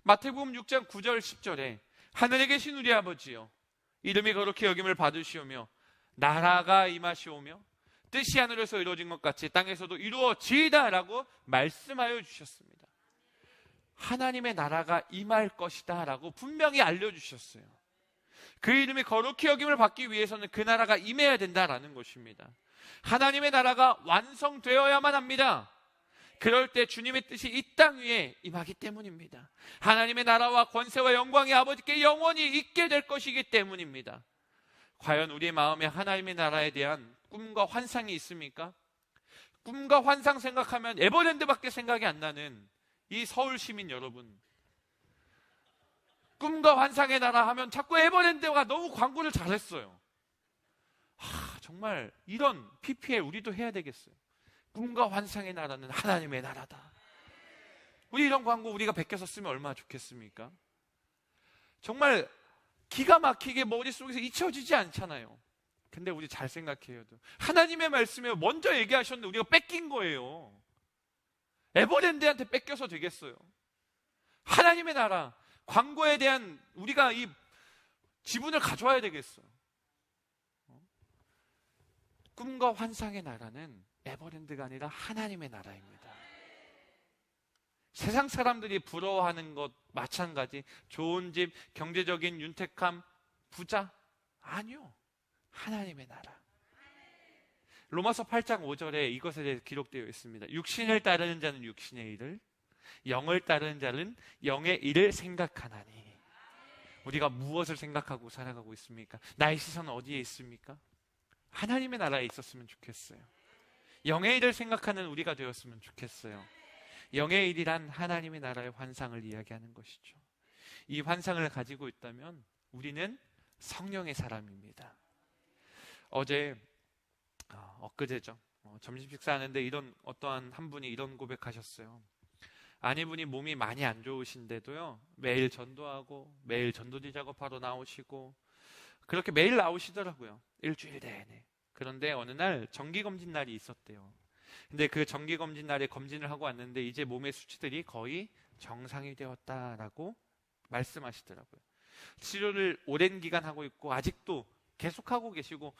마태복음 6장 9절 10절에 하늘에 계신 우리 아버지여 이름이 거룩히 여김을 받으시오며 나라가 임하시오며 뜻이 하늘에서 이루어진 것 같이 땅에서도 이루어지이다 라고 말씀하여 주셨습니다. 하나님의 나라가 임할 것이다 라고 분명히 알려주셨어요. 그 이름이 거룩히 여김을 받기 위해서는 그 나라가 임해야 된다라는 것입니다. 하나님의 나라가 완성되어야만 합니다. 그럴 때 주님의 뜻이 이 땅 위에 임하기 때문입니다. 하나님의 나라와 권세와 영광이 아버지께 영원히 있게 될 것이기 때문입니다. 과연 우리의 마음에 하나님의 나라에 대한 꿈과 환상이 있습니까? 꿈과 환상 생각하면 에버랜드밖에 생각이 안 나는 이 서울 시민 여러분, 꿈과 환상의 나라 하면 자꾸 에버랜드가 너무 광고를 잘했어요. 정말 이런 PPL 우리도 해야 되겠어요. 꿈과 환상의 나라는 하나님의 나라다. 우리 이런 광고 우리가 베껴서 쓰면 얼마나 좋겠습니까? 정말 기가 막히게 머릿속에서 잊혀지지 않잖아요. 근데 우리 잘 생각해요. 하나님의 말씀에 먼저 얘기하셨는데 우리가 뺏긴 거예요. 에버랜드한테 뺏겨서 되겠어요. 하나님의 나라, 광고에 대한 우리가 이 지분을 가져와야 되겠어. 꿈과 환상의 나라는 에버랜드가 아니라 하나님의 나라입니다. 세상 사람들이 부러워하는 것 마찬가지. 좋은 집, 경제적인 윤택함, 부자? 아니요. 하나님의 나라. 로마서 8장 5절에 이것에 대해 기록되어 있습니다. 육신을 따르는 자는 육신의 일을, 영을 따르는 자는 영의 일을 생각하나니. 우리가 무엇을 생각하고 살아가고 있습니까? 나의 시선은 어디에 있습니까? 하나님의 나라에 있었으면 좋겠어요. 영의 일을 생각하는 우리가 되었으면 좋겠어요. 영의 일이란 하나님의 나라의 환상을 이야기하는 것이죠. 이 환상을 가지고 있다면 우리는 성령의 사람입니다. 엊그제죠. 점심 식사하는데 어떠한 한 분이 이런 고백하셨어요. 아내분이 몸이 많이 안 좋으신데도요, 매일 전도하고 매일 전도지 작업하러 나오시고 그렇게 매일 나오시더라고요. 일주일 내내. 그런데 어느 날 정기검진 날이 있었대요. 근데 그 정기검진 날에 검진을 하고 왔는데 이제 몸의 수치들이 거의 정상이 되었다라고 말씀하시더라고요. 치료를 오랜 기간 하고 있고 아직도 계속하고 계시고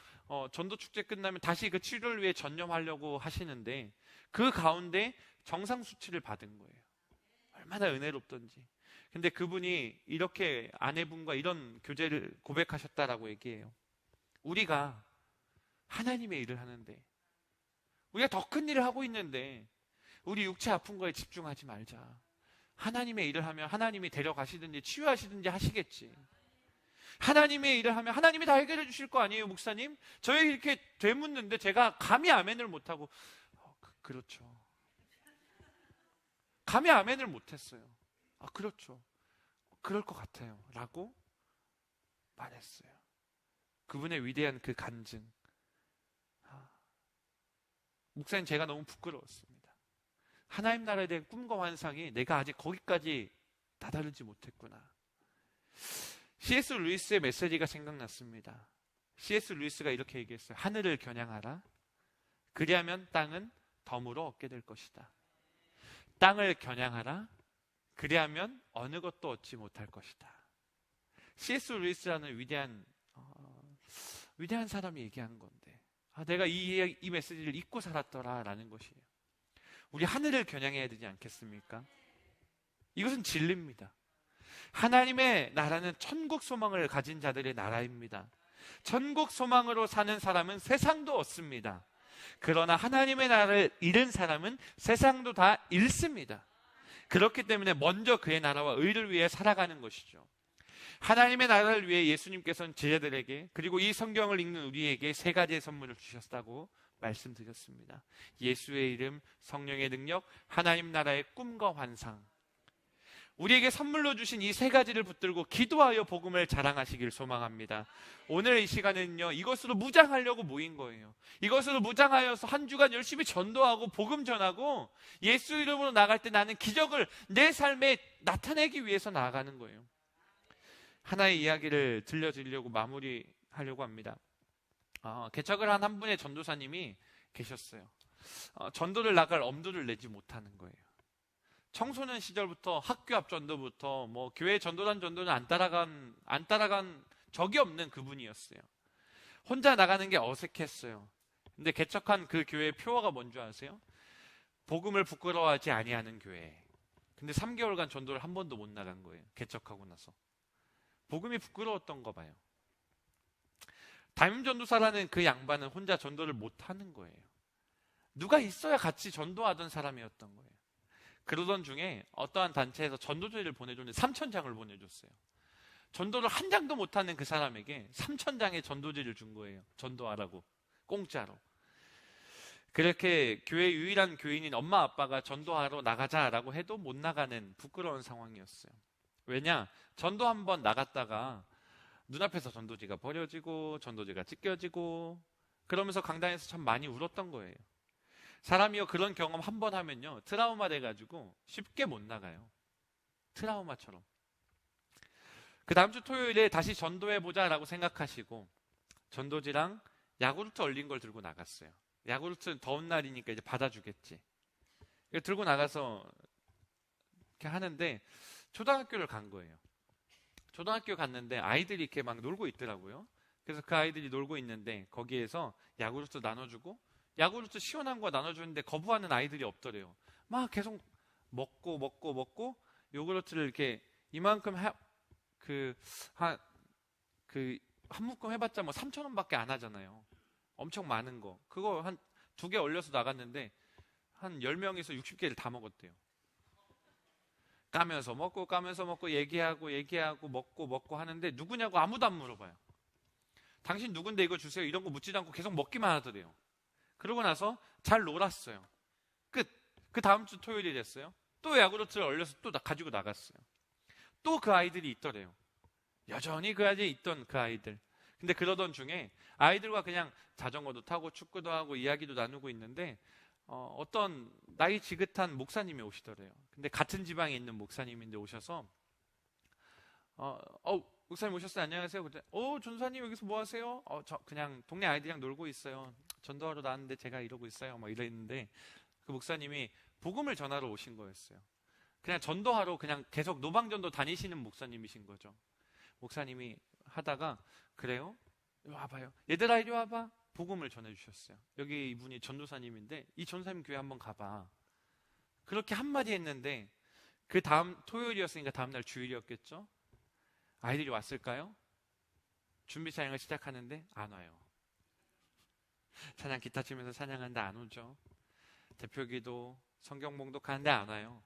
전도 축제 끝나면 다시 그 치료를 위해 전념하려고 하시는데 그 가운데 정상 수치를 받은 거예요. 얼마나 은혜롭던지. 근데 그분이 이렇게 아내분과 이런 교제를 고백하셨다라고 얘기해요. 우리가 하나님의 일을 하는데, 우리가 더 큰 일을 하고 있는데 우리 육체 아픈 거에 집중하지 말자. 하나님의 일을 하면 하나님이 데려가시든지 치유하시든지 하시겠지. 하나님의 일을 하면 하나님이 다 해결해 주실 거 아니에요, 목사님? 저희 이렇게 되묻는데 제가 감히 아멘을 못하고 그렇죠. 감히 아멘을 못했어요. 그렇죠. 그럴 것 같아요. 라고 말했어요. 그분의 위대한 그 간증. 목사님, 제가 너무 부끄러웠습니다. 하나님 나라에 대한 꿈과 환상이 내가 아직 거기까지 다다르지 못했구나. C.S. 루이스의 메시지가 생각났습니다. C.S. 루이스가 이렇게 얘기했어요. 하늘을 겨냥하라. 그리하면 땅은 덤으로 얻게 될 것이다. 땅을 겨냥하라. 그리하면 어느 것도 얻지 못할 것이다. C.S. 루이스라는 위대한 사람이 얘기한 건데, 내가 이 메시지를 잊고 살았더라라는 것이에요. 우리 하늘을 겨냥해야 되지 않겠습니까? 이것은 진리입니다. 하나님의 나라는 천국 소망을 가진 자들의 나라입니다. 천국 소망으로 사는 사람은 세상도 얻습니다. 그러나 하나님의 나라를 잃은 사람은 세상도 다 잃습니다. 그렇기 때문에 먼저 그의 나라와 의를 위해 살아가는 것이죠. 하나님의 나라를 위해 예수님께서는 제자들에게, 그리고 이 성경을 읽는 우리에게 세 가지의 선물을 주셨다고 말씀드렸습니다. 예수의 이름, 성령의 능력, 하나님 나라의 꿈과 환상. 우리에게 선물로 주신 이 세 가지를 붙들고 기도하여 복음을 자랑하시길 소망합니다. 오늘 이 시간은요, 이것으로 무장하려고 모인 거예요. 이것으로 무장하여서 한 주간 열심히 전도하고 복음 전하고 예수 이름으로 나갈 때 나는 기적을 내 삶에 나타내기 위해서 나아가는 거예요. 하나의 이야기를 들려드리려고 마무리하려고 합니다. 개척을 한 한 분의 전도사님이 계셨어요. 전도를 나갈 엄두를 내지 못하는 거예요. 청소년 시절부터 학교 앞 전도부터 교회 전도단 전도는 안 따라간 적이 없는 그분이었어요. 혼자 나가는 게 어색했어요. 근데 개척한 그 교회의 표어가 뭔지 아세요? 복음을 부끄러워하지 아니하는 교회. 근데 3개월간 전도를 한 번도 못 나간 거예요. 개척하고 나서. 복음이 부끄러웠던가 봐요. 담임 전도사라는 그 양반은 혼자 전도를 못 하는 거예요. 누가 있어야 같이 전도하던 사람이었던 거예요. 그러던 중에 어떠한 단체에서 전도지를 보내줬는데 3,000장을 보내줬어요. 전도를 한 장도 못하는 그 사람에게 3,000장의 전도지를 준 거예요. 전도하라고. 공짜로. 그렇게 교회 유일한 교인인 엄마 아빠가 전도하러 나가자라고 해도 못 나가는 부끄러운 상황이었어요. 왜냐? 전도 한번 나갔다가 눈앞에서 전도지가 버려지고 전도지가 찢겨지고 그러면서 강단에서 참 많이 울었던 거예요. 사람이요, 그런 경험 한 번 하면요, 트라우마 돼가지고 쉽게 못 나가요. 트라우마처럼. 그 다음 주 토요일에 다시 전도해보자 라고 생각하시고 전도지랑 야구르트 얼린 걸 들고 나갔어요. 야구르트는 더운 날이니까 이제 받아주겠지. 들고 나가서 이렇게 하는데 초등학교를 간 거예요. 초등학교 갔는데 아이들이 이렇게 막 놀고 있더라고요. 그래서 그 아이들이 놀고 있는데 거기에서 야구르트 나눠주고 야구르트 시원한 거 나눠주는데 거부하는 아이들이 없더래요. 막 계속 먹고 요구르트를 이렇게 이만큼 한 묶음 해봤자 3,000원밖에 안 하잖아요. 엄청 많은 거. 그거 한 2개 얼려서 나갔는데 한 10명에서 60개를 다 먹었대요. 까면서 먹고 얘기하고 먹고 하는데 누구냐고 아무도 안 물어봐요. 당신 누군데 이거 주세요. 이런 거 묻지도 않고 계속 먹기만 하더래요. 그러고 나서 잘 놀았어요. 끝. 그 다음 주 토요일이 됐어요. 또 야구르트를 얼려서 또 가지고 나갔어요. 또 그 아이들이 있더래요. 여전히 그 아이들이 있던 그 아이들. 근데 그러던 중에 아이들과 그냥 자전거도 타고 축구도 하고 이야기도 나누고 있는데 어떤 나이 지긋한 목사님이 오시더래요. 근데 같은 지방에 있는 목사님인데 오셔서 목사님 오셨어요. 안녕하세요. 그랬더니 전도사님 여기서 뭐 하세요? 저 그냥 동네 아이들이랑 놀고 있어요. 전도하러 나왔는데 제가 이러고 있어요. 막 이랬는데 그 목사님이 복음을 전하러 오신 거였어요. 그냥 전도하러 그냥 계속 노방전도 다니시는 목사님이신 거죠. 목사님이 하다가 그래요? 이리 와봐요. 얘들아 이리 와봐. 복음을 전해주셨어요. 여기 이분이 전도사님인데 이 전도사님 교회 한번 가봐. 그렇게 한마디 했는데 그 다음 토요일이었으니까 다음날 주일이었겠죠? 아이들이 왔을까요? 준비 찬양을 시작하는데 안 와요. 찬양 기타 치면서 찬양하는데 안 오죠. 대표기도 성경 봉독하는데 안 와요.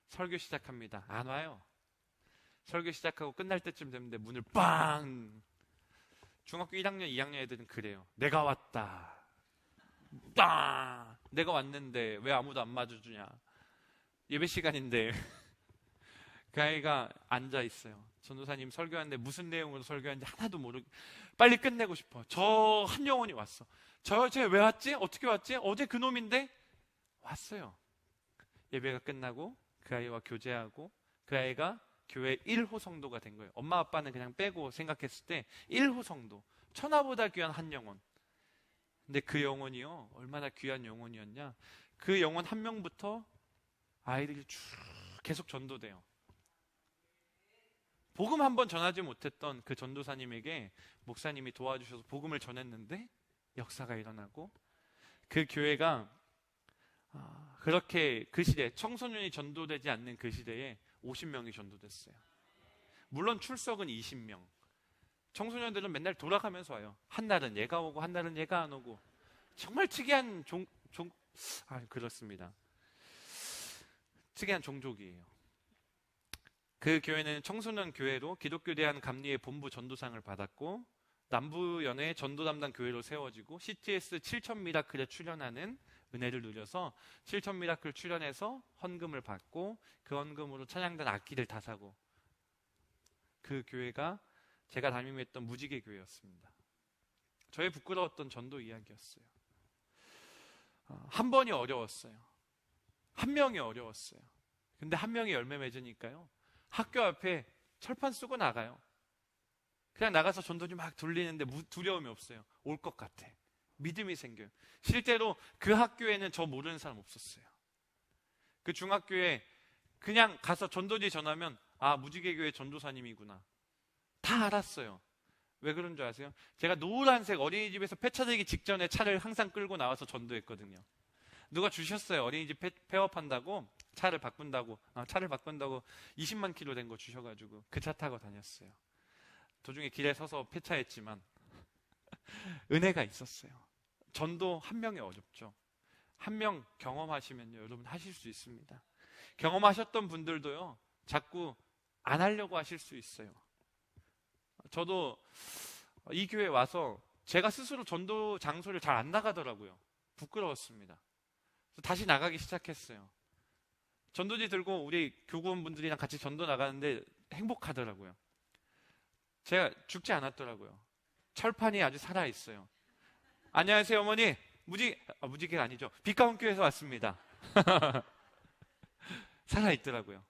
설교 시작합니다. 안 와요. 설교 시작하고 끝날 때쯤 됐는데 문을 빵! 중학교 1학년, 2학년 애들은 그래요. 내가 왔다. 빵! 내가 왔는데 왜 아무도 안 맞아주냐. 예배 시간인데 그 아이가 앉아 있어요. 전도사님 설교하는데 무슨 내용으로 설교하는지 하나도 모르고 빨리 끝내고 싶어. 저 한 영혼이 왔어. 쟤 왜 왔지? 어떻게 왔지? 어제 그 놈인데? 왔어요. 예배가 끝나고 그 아이와 교제하고 그 아이가 교회 1호 성도가 된 거예요. 엄마 아빠는 그냥 빼고 생각했을 때 1호 성도. 천하보다 귀한 한 영혼. 근데 그 영혼이요, 얼마나 귀한 영혼이었냐. 그 영혼 한 명부터 아이들이 쭉 계속 전도돼요. 복음 한 번 전하지 못했던 그 전도사님에게 목사님이 도와주셔서 복음을 전했는데 역사가 일어나고 그 교회가 그렇게 그 시대, 청소년이 전도되지 않는 그 시대에 50명이 전도됐어요. 물론 출석은 20명. 청소년들은 맨날 돌아가면서 와요. 한 날은 얘가 오고 한 날은 얘가 안 오고. 정말 특이한 그렇습니다. 특이한 종족이에요. 그 교회는 청소년 교회로 기독교 대한 감리의 본부 전도상을 받았고 남부연의 전도 담당 교회로 세워지고 CTS 7천 미라클에 출연하는 은혜를 누려서 7천 미라클 출연해서 헌금을 받고 그 헌금으로 찬양단 악기를 다 사고, 그 교회가 제가 담임했던 무지개 교회였습니다. 저의 부끄러웠던 전도 이야기였어요. 한 번이 어려웠어요. 한 명이 어려웠어요. 근데 한 명이 열매 맺으니까요, 학교 앞에 철판 쓰고 나가요. 그냥 나가서 전도지 막 돌리는데 두려움이 없어요. 올 것 같아. 믿음이 생겨요. 실제로 그 학교에는 저 모르는 사람 없었어요. 그 중학교에 그냥 가서 전도지 전하면 무지개교회 전도사님이구나. 다 알았어요. 왜 그런 줄 아세요? 제가 노란색 어린이집에서 폐차되기 직전에 차를 항상 끌고 나와서 전도했거든요. 누가 주셨어요. 어린이집 폐업한다고 차를 바꾼다고 20만 킬로 된 거 주셔가지고 그 차 타고 다녔어요. 도중에 길에 서서 폐차했지만 은혜가 있었어요. 전도 한 명이 어렵죠. 한 명 경험하시면요, 여러분 하실 수 있습니다. 경험하셨던 분들도요, 자꾸 안 하려고 하실 수 있어요. 저도 이 교회 와서 제가 스스로 전도 장소를 잘 안 나가더라고요. 부끄러웠습니다. 그래서 다시 나가기 시작했어요. 전도지 들고 우리 교구원분들이랑 같이 전도 나가는데 행복하더라고요. 제가 죽지 않았더라고요. 철판이 아주 살아있어요. 안녕하세요 어머니, 무지개가 아니죠, 빛가운교회에서 왔습니다. 살아있더라고요.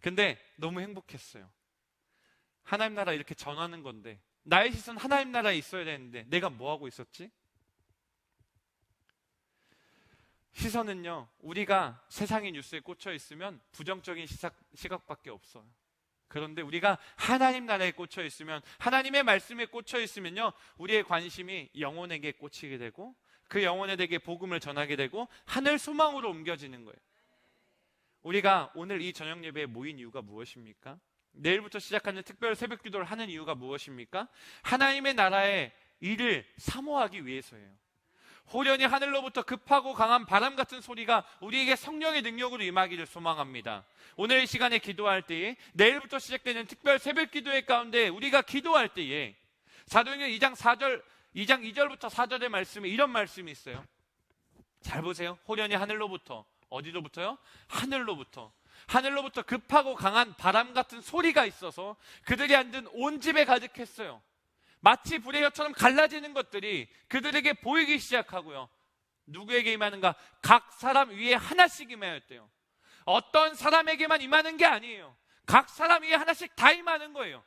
근데 너무 행복했어요. 하나님 나라 이렇게 전하는 건데, 나의 시선 하나님 나라에 있어야 되는데 내가 뭐 하고 있었지? 시선은요, 우리가 세상의 뉴스에 꽂혀 있으면 부정적인 시각밖에 없어요. 그런데 우리가 하나님 나라에 꽂혀 있으면, 하나님의 말씀에 꽂혀 있으면요, 우리의 관심이 영혼에게 꽂히게 되고 그 영혼에게 복음을 전하게 되고 하늘 소망으로 옮겨지는 거예요. 우리가 오늘 이 저녁 예배에 모인 이유가 무엇입니까? 내일부터 시작하는 특별 새벽 기도를 하는 이유가 무엇입니까? 하나님의 나라의 일을 사모하기 위해서예요. 호련히 하늘로부터 급하고 강한 바람 같은 소리가 우리에게 성령의 능력으로 임하기를 소망합니다. 오늘 이 시간에 기도할 때에, 내일부터 시작되는 특별 새벽 기도회 가운데 우리가 기도할 때에 사도행전 2장 2절부터 4절의 말씀에 이런 말씀이 있어요. 잘 보세요. 호련히 하늘로부터, 어디로부터요? 하늘로부터 급하고 강한 바람 같은 소리가 있어서 그들이 앉은 온 집에 가득했어요. 마치 불의 혀처럼 갈라지는 것들이 그들에게 보이기 시작하고요. 누구에게 임하는가? 각 사람 위에 하나씩 임하였대요. 어떤 사람에게만 임하는 게 아니에요. 각 사람 위에 하나씩 다 임하는 거예요.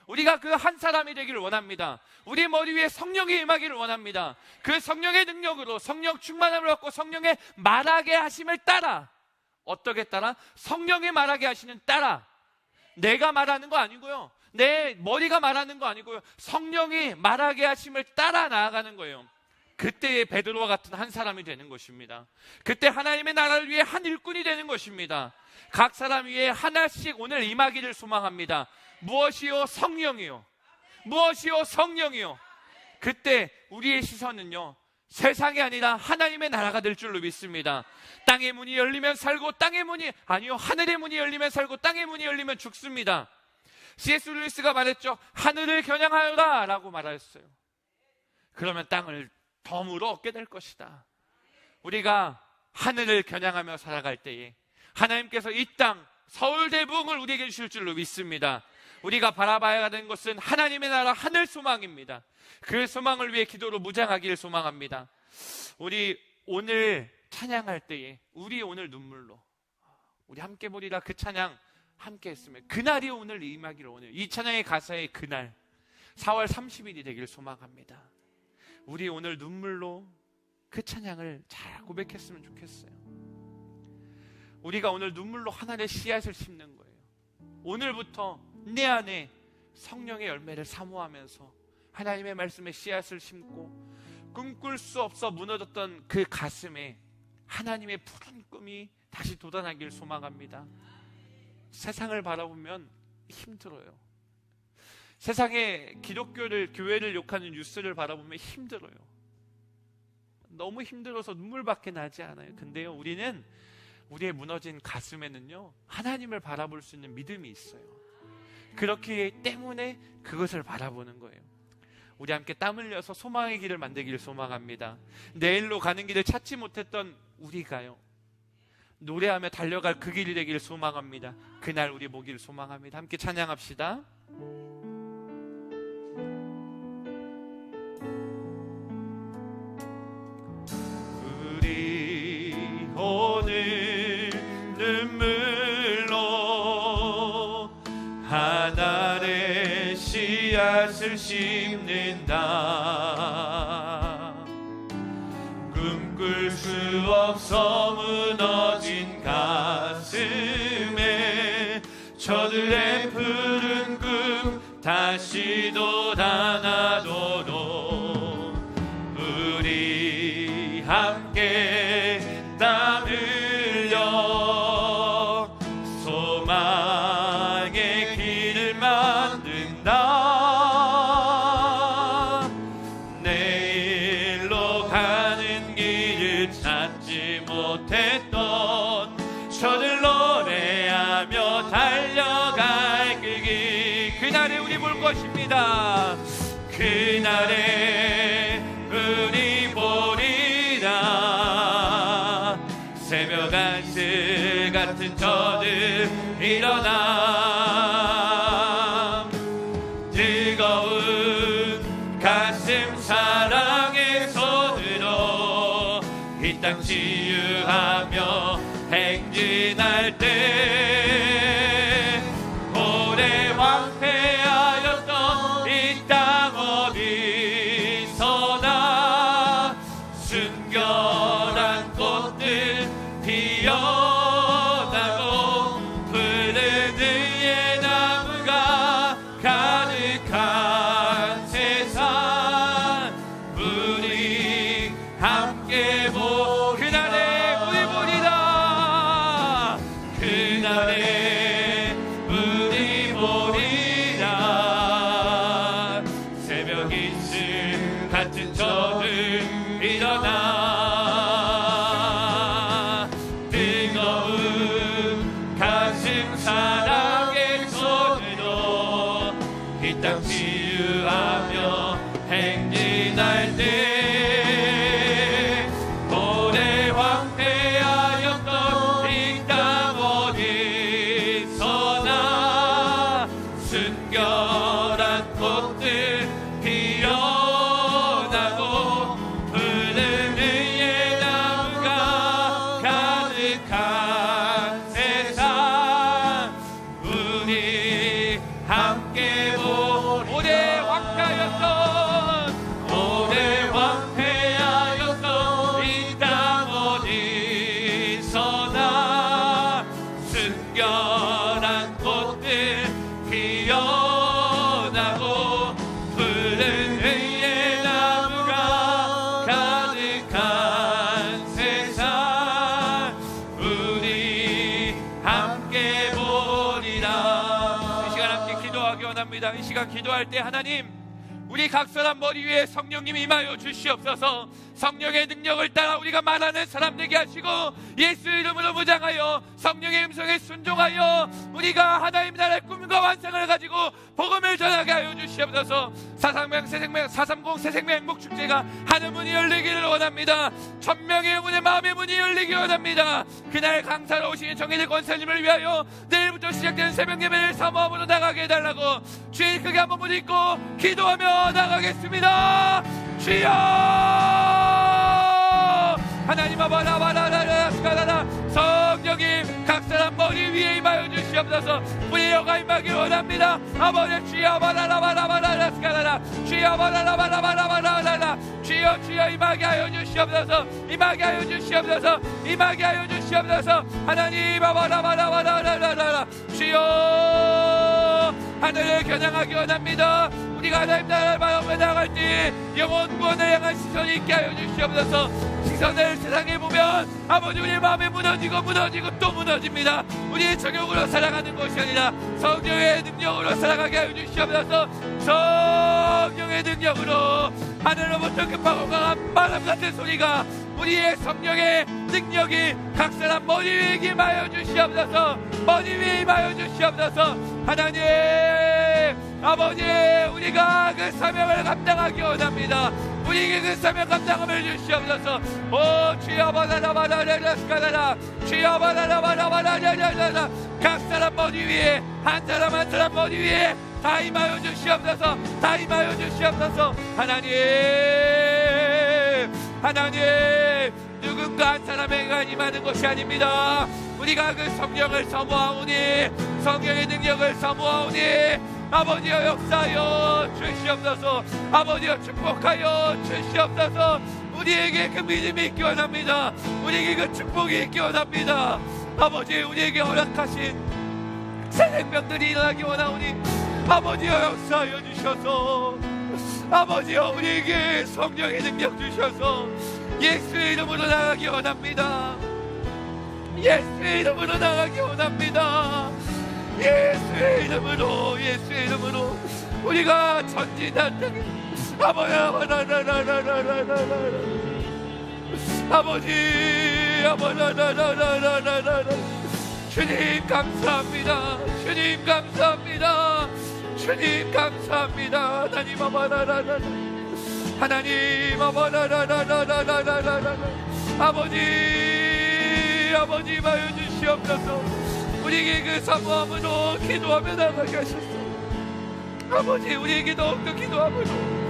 우리가 그 한 사람이 되기를 원합니다. 우리 머리 위에 성령이 임하기를 원합니다. 그 성령의 능력으로 성령 충만함을 받고 성령의 말하게 하심을 따라, 어떻게 따라? 성령이 말하게 하시는 따라. 내가 말하는 거 아니고요, 내 머리가 말하는 거 아니고요, 성령이 말하게 하심을 따라 나아가는 거예요. 그때의 베드로와 같은 한 사람이 되는 것입니다. 그때 하나님의 나라를 위해 한 일꾼이 되는 것입니다. 각 사람 위에 하나씩 오늘 임하기를 소망합니다. 무엇이요? 성령이요. 무엇이요? 성령이요. 그때 우리의 시선은요, 세상이 아니라 하나님의 나라가 될 줄로 믿습니다. 땅의 문이 열리면 살고, 하늘의 문이 열리면 살고, 땅의 문이 열리면 죽습니다. C.S. 루이스가 말했죠. 하늘을 겨냥하여라 라고 말하였어요. 그러면 땅을 덤으로 얻게 될 것이다. 우리가 하늘을 겨냥하며 살아갈 때에 하나님께서 이 땅 서울대부흥을 우리에게 주실 줄로 믿습니다. 우리가 바라봐야 하는 것은 하나님의 나라 하늘 소망입니다. 그 소망을 위해 기도로 무장하기를 소망합니다. 우리 오늘 찬양할 때에 우리 오늘 눈물로 우리 함께 보리라 그 찬양 함께 했으면 그날이 오늘 임하기를, 오늘 이 찬양의 가사의 그날 4월 30일이 되길 소망합니다. 우리 오늘 눈물로 그 찬양을 잘 고백했으면 좋겠어요. 우리가 오늘 눈물로 하나님의 씨앗을 심는 거예요. 오늘부터 내 안에 성령의 열매를 사모하면서 하나님의 말씀에 씨앗을 심고, 꿈꿀 수 없어 무너졌던 그 가슴에 하나님의 푸른 꿈이 다시 돋아나길 소망합니다. 세상을 바라보면 힘들어요. 세상에 기독교를, 교회를 욕하는 뉴스를 바라보면 힘들어요. 너무 힘들어서 눈물밖에 나지 않아요. 근데요, 우리는 우리의 무너진 가슴에는요, 하나님을 바라볼 수 있는 믿음이 있어요. 그렇기 때문에 그것을 바라보는 거예요. 우리 함께 땀 흘려서 소망의 길을 만들기를 소망합니다. 내일로 가는 길을 찾지 못했던 우리가요, 노래하며 달려갈 그 길이 되기를 소망합니다. 그날 우리 보기를 소망합니다. 함께 찬양합시다. 우리 오늘 눈물로 하나님의 씨앗을 심는다. 꿈꿀 수 없어 무너진 가슴에 저들의 푸른 꿈 다시 돋아나도록 우리 함께 땀 흘려 소망의 길을 만든다. 내일로 가는 길을 찾지 못했던 저들 노래하며 달려갈 그 길, 그날에 우리 볼 것입니다. 그날에 우리 보리라. 새벽 안스 같은 저들 일어나 뜨거운 가슴 사랑의 손으로 이 땅 치유하며 행진할 때 오래 황폐하였던 이 땅 어디서나 순결한 꽃들 피어나고 푸른 의의 나무가 가득한 세상 우리 함께 그날에 우리 보리라. 그날에 우리 보리라. 새벽 이슬 같은 저들 일어나 뜨거운 가슴 사랑의 손으로 이 땅 치유하며 행진할 때 오래 황폐하였던 이 땅 어디서나 순결한 꽃들 피어나고 푸른 의의 나무가 가득한 세상 우리 함께 원합니다. 이 시간 기도할 때 하나님, 우리 각 사람 머리 위에 성령님이 임하여 주시옵소서. 성령의 능력을 따라 우리가 말하는 사람 되게 하시고, 예수 이름으로 무장하여 성령의 음성에 순종하여 우리가 하나님 나라의 꿈과 환상을 가지고 복음을 전하게 하여 주시옵소서. 사상명 새생명 430 새생명 행복축제가 하늘 문이 열리기를 원합니다. 1000명의 영혼의 마음의 문이 열리기 원합니다. 그날 강사로 오신 정의의 권사님을 위하여 내일부터 시작되는 새벽 예배를 사모함으로 나가게 해달라고 주의 크게 한번 부딪고 기도하며 나가겠습니다. 주여, 하나님 아바라바라라라스카라라, 성령님 각 사람 머리 위에 임하여 주시옵소서. 우리 여가 임하기 원합니다. 아버지 주여, 아바라라바라라라스카라라, 주여, 아바라라바라바라라라, 주여, 주여 임하게 하여 주시옵소서. 임하게 하여 주시옵소서. 임하게 하여 주시옵소서. 하나님 아바라바라바라라라라, 주여, 하늘을 겨냥하기 원합니다. 우리가 하나님 나라를 바라보며 나갈 때 영원 구원을 향한 시선이 있게 하여 주시옵소서. 시선을 세상에 보면 아버지 우리의 마음이 무너지고 또 무너집니다. 우리의 정욕으로 살아가는 것이 아니라 성령의 능력으로 살아가게 하여 주시옵소서. 성령의 능력으로 하늘로부터 급하고 강한 바람 같은 소리가 우리의 성령의 능력이 각 사람 머리 위에 임하여 주시옵소서. 머리 위에 임하여 주시옵소서. 하나님 아버지, 우리가 그 사명을 감당하기 원합니다. 우리에게 그 사명 감당함을 주시옵소서. 오 주여, 바라라바라라라스카라라, 주여, 바라라바라바라라라라, 각 사람 머리 위에 한 사람 한 사람 머리 위에 다 임하여 주시옵소서. 다 임하여 주시옵소서. 하나님, 하나님, 누군가 한 사람에게 임하는 것이 아닙니다. 우리가 그 성령을 사모하오니, 성령의 능력을 사모하오니 아버지여 역사하여 주시옵소서. 아버지여 축복하여 주시옵소서. 우리에게 그 믿음이 있기 원합니다. 우리에게 그 축복이 있기 원합니다. 아버지, 우리에게 허락하신 새 생명들이 일어나기 원하오니 아버지여 역사하여 주셔서, 아버지여 우리에게 성령의 능력 주셔서 예수의 이름으로 나가기 원합니다. 예수의 이름으로 나가기 원합니다. 예수의 이름으로, 예수의 이름으로 우리가 전진한 땅에 아버지, 주님 감사합니다. 주님 감사합니다. 주님 감사합니다. 하나님 하나님 아버지 마여 주시옵소서. 우리에게 그 사모함으로 기도하며 나가게 하셨소. 아버지, 우리에게 더욱더 기도함으로